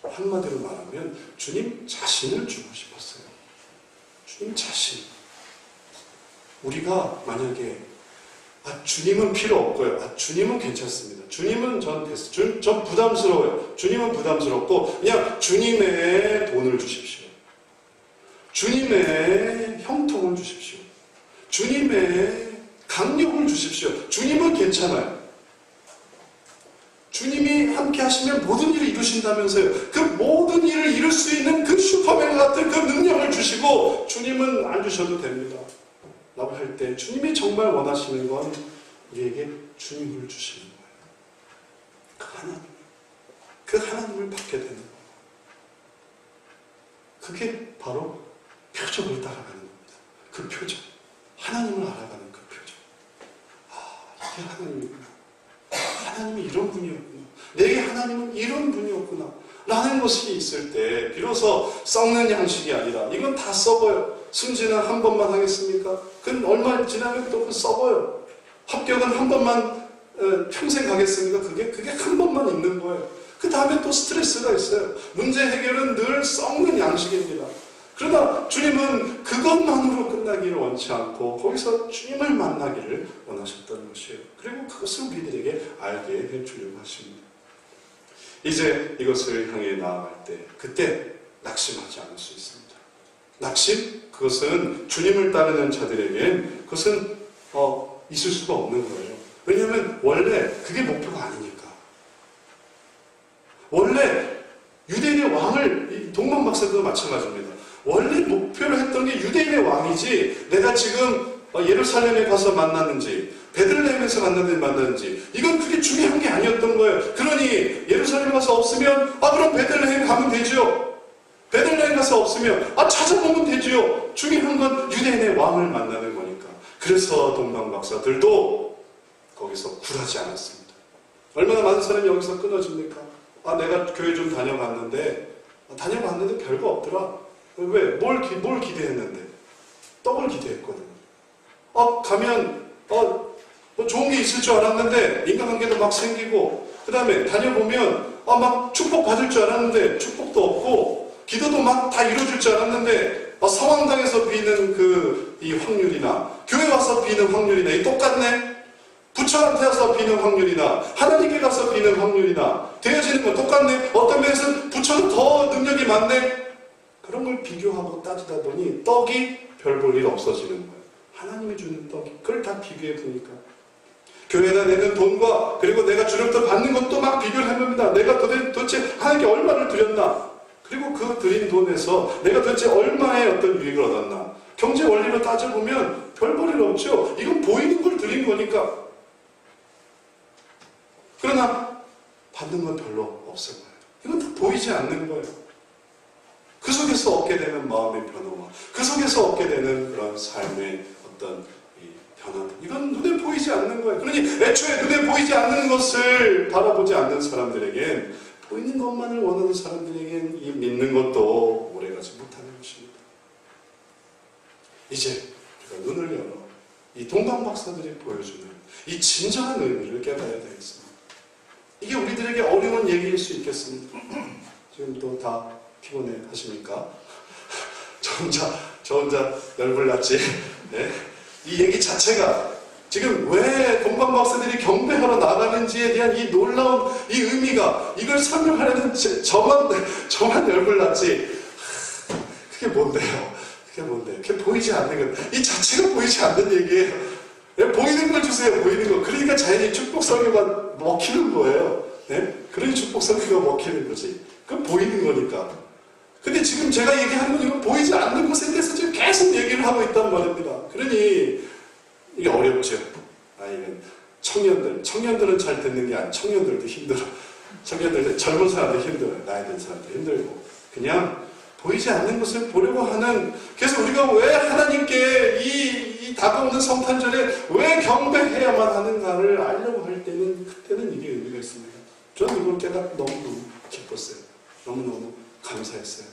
한마디로 말하면 주님 자신을 주고 싶었어요. 주님 자신. 우리가 만약에 주님은 필요 없고요. 주님은 괜찮습니다. 주님은 전 됐어요. 전 부담스러워요. 주님은 부담스럽고 그냥 주님의 돈을 주십시오. 주님의 형통을 주십시오. 주님의 강력을 주십시오. 주님은 괜찮아요. 주님이 함께 하시면 모든 일을 이루신다면서요. 그 모든 일을 이룰 수 있는 그 슈퍼맨 같은 그 능력을 주시고 주님은 안 주셔도 됩니다. 라고 할 때 주님이 정말 원하시는 건 우리에게 주님을 주시는 거예요. 그 하나님을 받게 되는 거예요. 그게 바로 표적을 따라가는 겁니다. 그 표적. 하나님을 알아가는 그 표적. 이게 하나님이구나. 하나님이 이런 분이었구나. 내게 하나님은 이런 분이었구나. 라는 것이 있을 때 비로소 썩는 양식이 아니라 이건 다 썩어요. 순진은 한 번만 하겠습니까? 그건 얼마 지나면 또 썩어요. 합격은 한 번만 평생 가겠습니까? 그게 한 번만 있는 거예요. 그 다음에 또 스트레스가 있어요. 문제 해결은 늘 썩는 양식입니다. 그러나 주님은 그것만으로 끝나기를 원치 않고 거기서 주님을 만나기를 원하셨다는 것이에요. 그리고 그것을 우리들에게 알게 해주려고 하십니다. 이제 이것을 향해 나아갈 때 그때 낙심하지 않을 수 있습니다. 낙심? 그것은 주님을 따르는 자들에겐 그것은 있을 수가 없는 거예요. 왜냐하면 원래 그게 목표가 아니니까. 원래 유대인의 왕을 동방 박사도 마찬가지입니다. 원래 목표로 했던 게 유대인의 왕이지 내가 지금 예루살렘에 가서 만났는지 베들레헴에서 만났는지 이건 그게 중요한 게 아니었던 거예요. 그러니 예루살렘 가서 없으면 그럼 베들레헴 가면 되죠. 베들레헴 가서 없으면 찾아보면 되죠. 중요한 건 유대인의 왕을 만나는 거니까. 그래서 동방 박사들도 거기서 굴하지 않았습니다. 얼마나 많은 사람이 여기서 끊어집니까? 내가 교회 좀 다녀봤는데 별거 없더라. 왜? 뭘 기대했는데? 떡을 기대했거든요. 가면 뭐 좋은 게 있을 줄 알았는데 인간관계도 막 생기고 그 다음에 다녀보면 막 축복 받을 줄 알았는데 축복도 없고 기도도 막 다 이루어질 줄 알았는데 성황당에서 비는 이 확률이나 교회 와서 비는 확률이나 이 똑같네? 부처한테 와서 비는 확률이나 하나님께 가서 비는 확률이나 되어지는 건 똑같네? 어떤 면에서는 부처는 더 능력이 많네? 그런 걸 비교하고 따지다 보니 떡이 별 볼 일 없어지는 거예요. 하나님이 주는 떡이 그걸 다 비교해 보니까 교회에다 내는 돈과 그리고 내가 주력도 받는 것도 막 비교를 해봅니다. 내가 도대체 하나님께 얼마를 드렸나? 그리고 그 드린 돈에서 내가 도대체 얼마의 어떤 유익을 얻었나? 경제 원리로 따져보면 별 볼 일 없죠. 이건 보이는 걸 드린 거니까. 그러나 받는 건 별로 없어 보여요. 이건 다 보이지 않는 거예요. 그 속에서 얻게 되는 마음의 변화와 그 속에서 얻게 되는 그런 삶의 어떤 변화, 이건 눈에 보이지 않는 거예요. 그러니 애초에 눈에 보이지 않는 것을 바라보지 않는 사람들에겐 보이는 것만을 원하는 사람들에겐 이 믿는 것도 오래가지 못하는 것입니다. 이제 우리가 눈을 열어 이 동방 박사들이 보여주는 이 진정한 의미를 깨달아야 되겠습니다. 이게 우리들에게 어려운 얘기일 수 있겠습니다. 지금 또 다 피곤해 하십니까? 저 혼자 열불났지? 네? 이 얘기 자체가 지금 왜 동방 박사들이 경배하러 나가는지에 대한 이 놀라운 이 의미가 이걸 설명하려는 저만 열불났지. 그게 뭔데요? 그게 보이지 않는 것. 이 자체가 보이지 않는 얘기예요. 보이는 걸 주세요. 보이는 거. 그러니까 자연히 축복 설교가 먹히는 거예요. 네? 그러니 축복 설교가 먹히는 거지. 그건 보이는 거니까. 근데 지금 제가 얘기하는 건 이건 보이지 않는 것에 대해서 지금 계속 얘기를 하고 있단 말입니다. 그러니 이게 어렵죠. 이건 청년들은 잘 듣는 게 아니라 청년들도 힘들어. 청년들, 젊은 사람도 힘들어요. 나이 든 사람도 힘들고. 그냥 보이지 않는 것을 보려고 하는, 그래서 우리가 왜 하나님께 이 다가오는 성탄절에 왜 경배해야만 하는가를 알려고 할 때는, 그때는 이게 의미가 있습니다. 저는 이걸 깨닫고 너무너무 기뻤어요. 너무너무 감사했어요.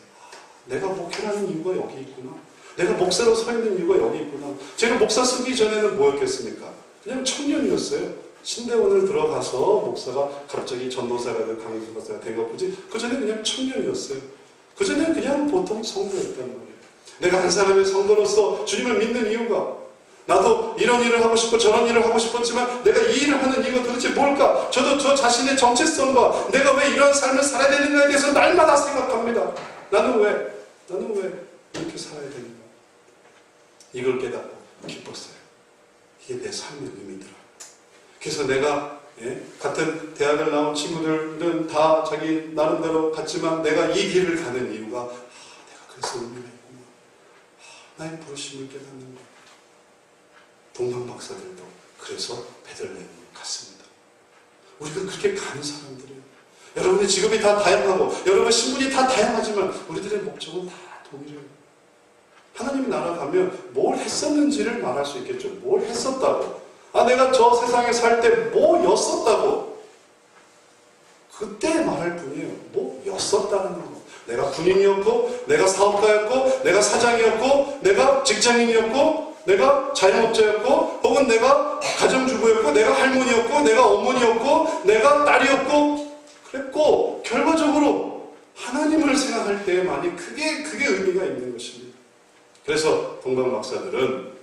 내가 목회라는 이유가 여기 있구나. 내가 목사로 서 있는 이유가 여기 있구나. 제가 목사 쓰기 전에는 뭐였겠습니까? 그냥 청년이었어요. 신대원을 들어가서 목사가 갑자기 전도사가 되고 강의교사가 된 것뿐이지 그 전에 그냥 청년이었어요. 그 전에는 그냥 보통 성도였단 말이에요. 내가 한 사람의 성도로서 주님을 믿는 이유가 나도 이런 일을 하고 싶고 저런 일을 하고 싶었지만 내가 이 일을 하는 이유가 도대체 뭘까? 저도 저 자신의 정체성과 내가 왜 이런 삶을 살아야 되는가에 대해서 날마다 생각합니다. 나는 왜 이렇게 살아야 되는가? 이걸 깨닫고 기뻤어요. 이게 내 삶의 의미더라. 그래서 내가 같은 대학을 나온 친구들은 다 자기 나름대로 갔지만 내가 이 길을 가는 이유가 내가 그래서 의미가 있구나. 나의 부르심을 깨닫는 거야. 동방 박사들도 그래서 베들레헴을 갔습니다. 우리가 그렇게 가는 사람들이에요. 여러분의 직업이 다 다양하고 여러분의 신분이 다 다양하지만 우리들의 목적은 다 동일해요. 하나님의 나라 가면 뭘 했었는지를 말할 수 있겠죠. 뭘 했었다고. 내가 저 세상에 살 때 뭐였었다고. 그때 말할 뿐이에요. 뭐였었다는 거. 내가 군인이었고, 내가 사업가였고, 내가 사장이었고, 내가 직장인이었고, 내가 자영업자였고, 혹은 내가 가정주부였고, 내가 할머니였고, 내가 어머니였고, 내가 딸이었고, 그랬고, 결과적으로 하나님을 생각할 때만이 그게 의미가 있는 것입니다. 그래서 동방 박사들은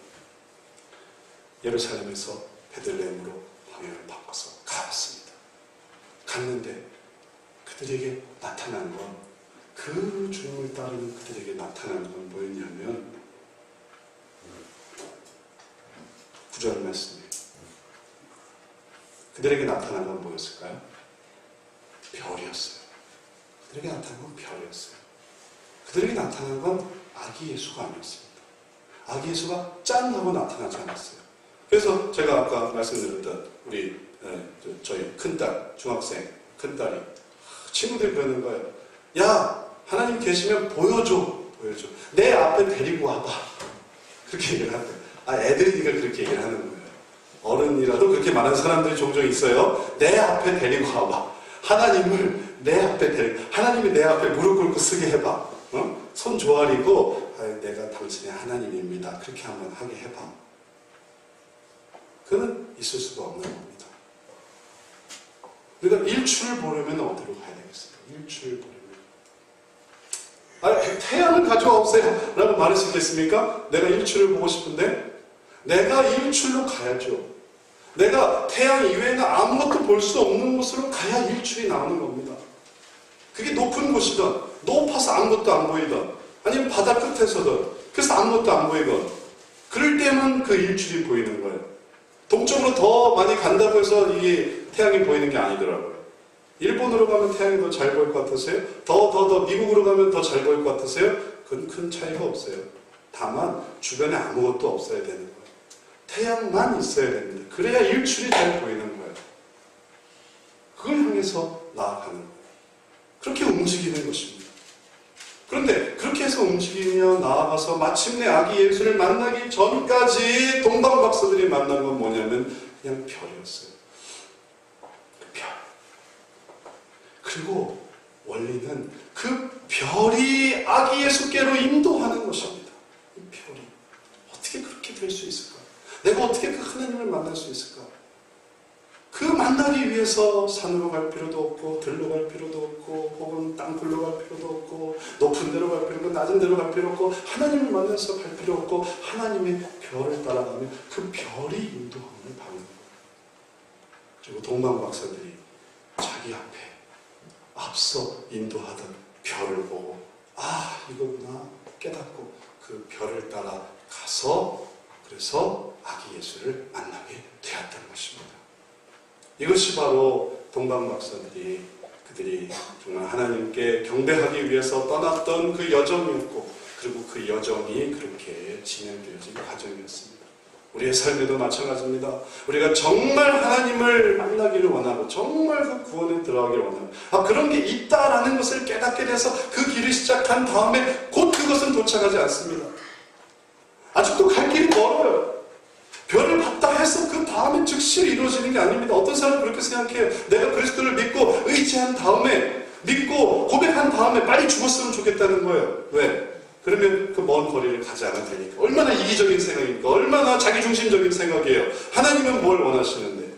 예루살렘에서 베들레헴으로 방향을 바꿔서 가봤습니다. 갔는데 그들에게 나타난 건, 그 주님을 따르는 그들에게 나타난 건 뭐였냐면 9절 말씀이에요. 그들에게 나타난 건 뭐였을까요? 별이었어요. 그들에게 나타난 건 별이었어요. 그들에게 나타난 건 아기 예수가 아니었습니다. 아기 예수가 짠 하고 나타나지 않았어요. 그래서 제가 아까 말씀드렸던 우리 저희 큰딸, 중학생 큰딸이 친구들이 그러는 거예요. 야, 하나님 계시면 보여줘. 내 앞에 데리고 와봐. 그렇게 얘기를 하는 거예요. 애들이니까 그렇게 얘기를 하는 거예요. 어른이라도 그렇게 말하는 사람들이 종종 있어요. 내 앞에 데리고 와봐. 하나님을 내 앞에 하나님이 내 앞에 무릎 꿇고 쓰게 해봐. 손 조아리고 내가 당신의 하나님입니다. 그렇게 한번 하게 해봐. 그는 있을 수가 없는 겁니다. 우리가 일출을 보려면 어디로 가야 되겠어요? 일출을 보려면 태양을 가져와 오세요 라고 말할 수 있겠습니까? 내가 일출을 보고 싶은데 내가 일출로 가야죠. 내가 태양 이외에는 아무것도 볼 수 없는 곳으로 가야 일출이 나오는 겁니다. 그게 높은 곳이든 높아서 아무것도 안 보이든 아니면 바다 끝에서든 그래서 아무것도 안 보이건 그럴 때만 그 일출이 보이는 거예요. 동쪽으로 더 많이 간다고 해서 이게 태양이 보이는 게 아니더라고요. 일본으로 가면 태양이 더 잘 보일 것 같으세요? 더 미국으로 가면 더 잘 보일 것 같으세요? 그건 큰 차이가 없어요. 다만 주변에 아무것도 없어야 되는 거예요. 태양만 있어야 됩니다. 그래야 일출이 잘 보이는 거예요. 그걸 향해서 나아가는 거예요. 그렇게 움직이는 것입니다. 그런데 그렇게 해서 움직이며 나아가서 마침내 아기 예수를 만나기 전까지 동방 박사들이 만난 건 뭐냐면 그냥 별이었어요. 별. 그리고 원리는 그 별이 아기 예수께로 인도하는 것입니다. 이 별이 어떻게 그렇게 될 수 있을까? 내가 어떻게 그 하나님을 만날 수 있을까? 그 만나기 위해서 산으로 갈 필요도 없고 들로 갈 필요도 없고 혹은 땅굴로 갈 필요도 없고 높은 데로 갈 필요 없고 낮은 데로 갈 필요 없고 하나님을 만나서 갈 필요 없고 하나님의 별을 따라가면 그 별이 인도함을 받는 거예요. 그리고 동방 박사들이 자기 앞에 앞서 인도하던 별을 보고 이거구나 깨닫고 그 별을 따라 가서 그래서 아기 예수를 만나게 되었다는 것입니다. 이것이 바로 동방 박사들이 그들이 정말 하나님께 경배하기 위해서 떠났던 그 여정이었고 그리고 그 여정이 그렇게 진행되어진 과정이었습니다. 우리의 삶에도 마찬가지입니다. 우리가 정말 하나님을 만나기를 원하고 정말 그 구원에 들어가기를 원하고 그런 게 있다라는 것을 깨닫게 돼서 그 길을 시작한 다음에 곧 그것은 도착하지 않습니다. 아직도 갈 길이 멀어요. 별을 봤다 해서 그 다음에 즉시 이루어지는 게 아닙니다. 어떤 사람은 그렇게 생각해요. 내가 그리스도를 믿고 의지한 다음에 믿고 고백한 다음에 빨리 죽었으면 좋겠다는 거예요. 왜? 그러면 그 먼 거리를 가지 않아도 되니까. 얼마나 이기적인 생각입니까? 얼마나 자기중심적인 생각이에요. 하나님은 뭘 원하시는데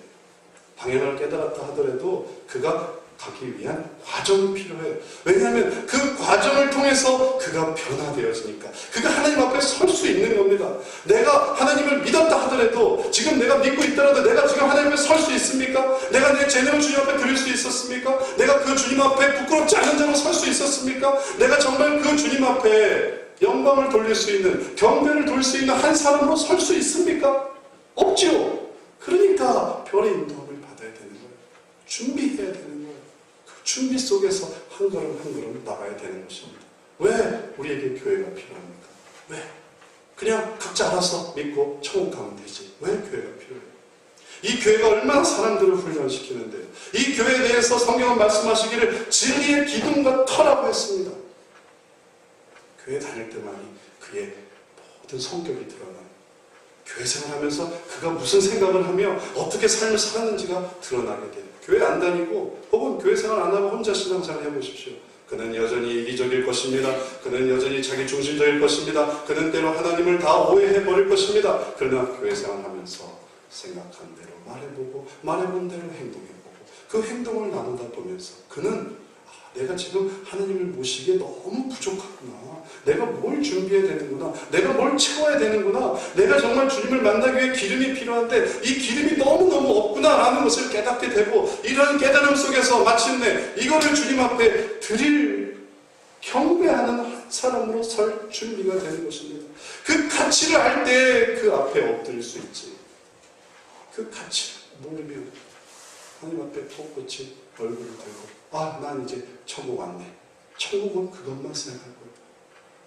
방향을 깨달았다 하더라도 그가 가기 위한 과정이 필요해요. 왜냐하면 그 과정을 통해서 그가 변화되어지니까 그가 하나님 앞에 설 수 있는 겁니다. 내가 하나님을 믿었다 하더라도 지금 내가 믿고 있더라도 내가 지금 하나님 앞에 설 수 있습니까? 내가 내 재능을 주님 앞에 드릴 수 있었습니까? 내가 그 주님 앞에 부끄럽지 않은 자로 설 수 있었습니까? 내가 정말 그 주님 앞에 영광을 돌릴 수 있는, 경배를 돌릴 수 있는 한 사람으로 설 수 있습니까? 없지요. 그러니까 별의 인도함을 받아야 되는 거예요. 준비해야 되는 거예요. 그 준비 속에서 한 걸음 한 걸음 나가야 되는 것입니다. 왜 우리에게 교회가 필요합니까? 왜? 그냥 각자 알아서 믿고 천국 가면 되지. 왜 교회가 필요해요? 이 교회가 얼마나 사람들을 훈련시키는데요. 이 교회에 대해서 성경은 말씀하시기를 진리의 기둥과 터라고 했습니다. 교회 다닐 때만이 그의 모든 성격이 드러나요. 교회 생활하면서 그가 무슨 생각을 하며 어떻게 삶을 살았는지가 드러나게 돼요. 교회 안 다니고 혹은 교회 생활 안 하고 혼자 신앙생활 해보십시오. 그는 여전히 이기적일 것입니다. 그는 여전히 자기 중심적일 것입니다. 그는 때로 하나님을 다 오해해버릴 것입니다. 그러나 교회 생활하면서 생각한 대로 말해보고 말해본 대로 행동해보고 그 행동을 나누다 보면서 그는 내가 지금 하나님을 모시기에 너무 부족하구나. 내가 뭘 준비해야 되는구나. 내가 뭘 채워야 되는구나. 내가 정말 주님을 만나기 위해 기름이 필요한데 이 기름이 너무너무 없구나라는 것을 깨닫게 되고 이런 깨달음 속에서 마침내 이거를 주님 앞에 드릴 경배하는 한 사람으로 설 준비가 되는 것입니다. 그 가치를 알 때 그 앞에 엎드릴 수 있지. 그 가치를 모르면 하나님 앞에 꼿꼿이 얼굴을 들고 난 이제 천국 왔네. 천국은 그것만 생각할 거예요.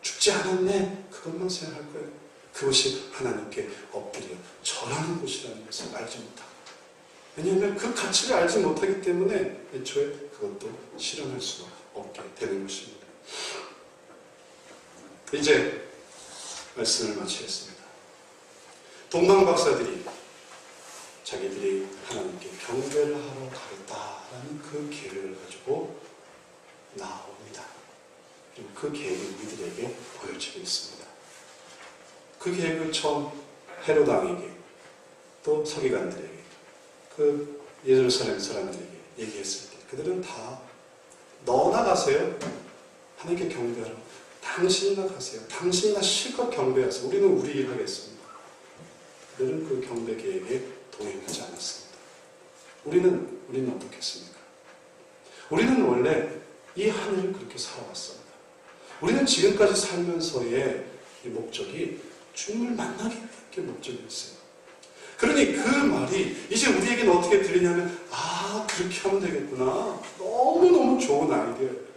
죽지 않았네. 그것만 생각할 거예요. 그것이 하나님께 엎드려 절하는 곳이라는 것을 알지 못하고. 왜냐하면 그 가치를 알지 못하기 때문에 애초에 그것도 실현할 수가 없게 되는 것입니다. 이제 말씀을 마치겠습니다. 동방 박사들이 자기들이 하나님께 경배를 하러 가겠다라는 그 계획을 가지고 나옵니다. 그리고 그 계획이 우리들에게 보여지고 있습니다. 그 계획을 처음 헤롯 왕에게 또 서기관들에게 그 예루살렘 사람들에게 얘기했을 때 그들은 다 너나 가세요. 하나님께 경배하러. 당신이나 가세요. 당신이나 실컷 경배하세요. 우리는 우리 일 하겠습니다. 그들은 그 경배 계획에 동행하지 않았습니다. 우리는 어떻겠습니까? 우리는 원래 이 하늘을 그렇게 살아왔습니다. 우리는 지금까지 살면서의 이 목적이 주님을 만나기 위한 목적이었어요. 그러니 그 말이 이제 우리에게는 어떻게 들리냐면 그렇게 하면 되겠구나. 너무너무 좋은 아이디어예요.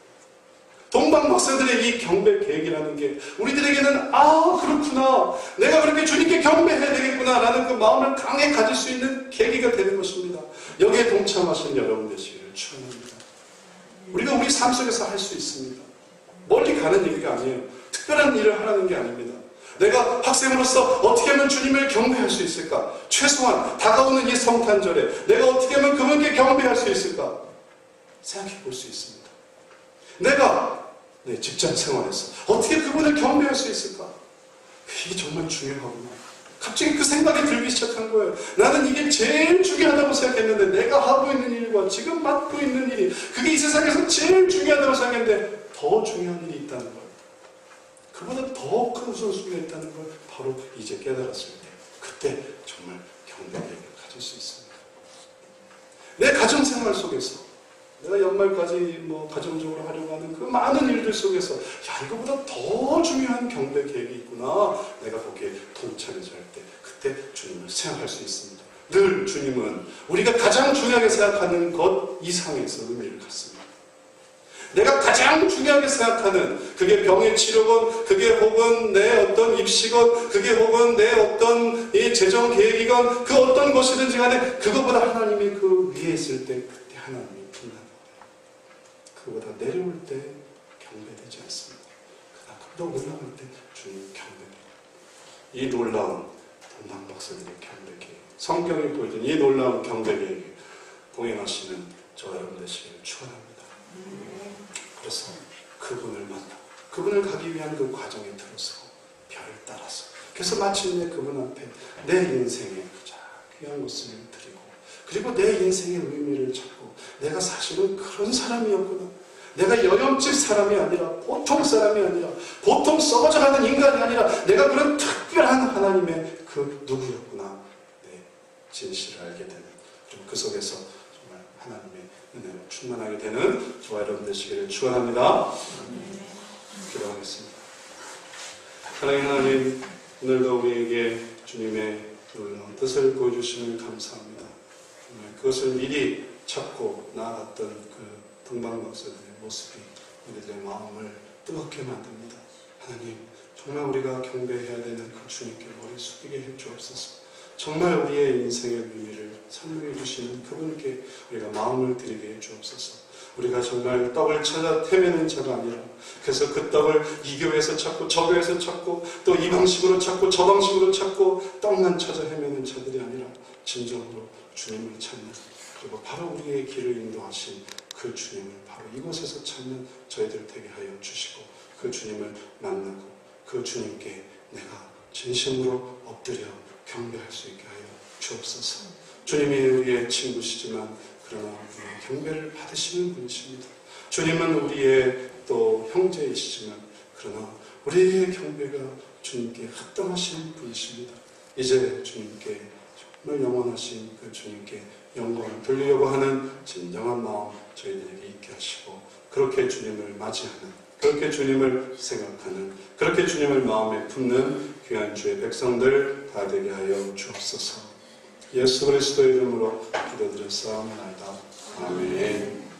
동방 박사들의 이 경배 계획이라는 게 우리들에게는 그렇구나. 내가 그렇게 주님께 경배해야 되겠구나 라는 그 마음을 강하게 가질 수 있는 계기가 되는 것입니다. 여기에 동참하신 여러분 되시기를 축원합니다. 우리가 우리 삶 속에서 할 수 있습니다. 멀리 가는 얘기가 아니에요. 특별한 일을 하라는 게 아닙니다. 내가 학생으로서 어떻게 하면 주님을 경배할 수 있을까? 최소한 다가오는 이 성탄절에 내가 어떻게 하면 그분께 경배할 수 있을까? 생각해 볼 수 있습니다. 내가 내 직장 생활에서 어떻게 그분을 경배할 수 있을까? 이게 정말 중요하구나. 갑자기 그 생각이 들기 시작한 거예요. 나는 이게 제일 중요하다고 생각했는데 내가 하고 있는 일과 지금 맡고 있는 일이 그게 이 세상에서 제일 중요하다고 생각했는데 더 중요한 일이 있다는 거예요. 그보다 더 큰 우선순위가 있다는 걸 바로 이제 깨달았을 때 그때 정말 경배를 가질 수 있습니다. 내 가정생활 속에서 내가 연말까지 가정적으로 하려고 하는 그 많은 일들 속에서 이거보다 더 중요한 경배 계획이 있구나. 내가 거기에 동참해서 할 때 그때 주님을 생각할 수 있습니다. 늘 주님은 우리가 가장 중요하게 생각하는 것 이상에서 의미를 갖습니다. 내가 가장 중요하게 생각하는 그게 병의 치료건 그게 혹은 내 어떤 입시건 그게 혹은 내 어떤 이 재정 계획이건 그 어떤 것이든지 간에 그것보다 하나님이 그 위에 있을 때 그때 하나님이 빛나는 그보다 내려올 때 경배되지 않습니다. 그보다 올라올 때 주님 경배됩니다. 이 놀라운 동방 박사들의 경배 계획, 성경이 보여준 이 놀라운 경배 계획에 동행하시는 저 여러분 되시기를 축원합니다. 그래서 그분을 만나, 그분을 가기 위한 그 과정에 들어서 별을 따라서 그래서 마침내 그분 앞에 내 인생의 가장 귀한 것을 드리고 그리고 내 인생의 의미를 찾고 내가 사실은 그런 사람이었구나. 내가 여염집 사람이 아니라 보통 사람이 아니라 보통 썩어져가는 인간이 아니라 내가 그런 특별한 하나님의 그 누구였구나. 네, 진실을 알게 되는 그 속에서 정말 하나님의 은혜로 충만하게 되는 저와 여러분 되시기를 축원합니다. 기도하겠습니다. 사랑하는 하나님, 오늘도 우리에게 주님의 놀라운 뜻을 보여주시면 감사합니다. 정말 그것을 미리 찾고 나아갔던 그 동방박사들의 모습이 우리들의 마음을 뜨겁게 만듭니다. 하나님, 정말 우리가 경배해야 되는 그 주님께 머리 숙이게 해 주옵소서. 정말 우리의 인생의 의미를 설명해 주시는 그분께 우리가 마음을 드리게 해 주옵소서. 우리가 정말 떡을 찾아 헤매는 자가 아니라 그래서 그 떡을 이 교회에서 찾고 저 교회에서 찾고 또 이 방식으로 찾고 저 방식으로 찾고 떡만 찾아 헤매는 자들이 아니라 진정으로 주님을 찾는, 그리고 바로 우리의 길을 인도하신 그 주님을 바로 이곳에서 찾는 저희들 되게 하여 주시고, 그 주님을 만나고 그 주님께 내가 진심으로 엎드려 경배할 수 있게 하여 주옵소서. 주님이 우리의 친구시지만 그러나 우리의 경배를 받으시는 분이십니다. 주님은 우리의 또 형제이시지만 그러나 우리의 경배가 주님께 합당하신 분이십니다. 이제 주님께 정말 영원하신 그 주님께 영광을 돌리려고 하는 진정한 마음 저희들에게 있게 하시고, 그렇게 주님을 맞이하는, 그렇게 주님을 생각하는, 그렇게 주님을 마음에 품는 귀한 주의 백성들 다 되게 하여 주옵소서. 예수 그리스도의 이름으로 기도드렸사옵나이다. 아멘.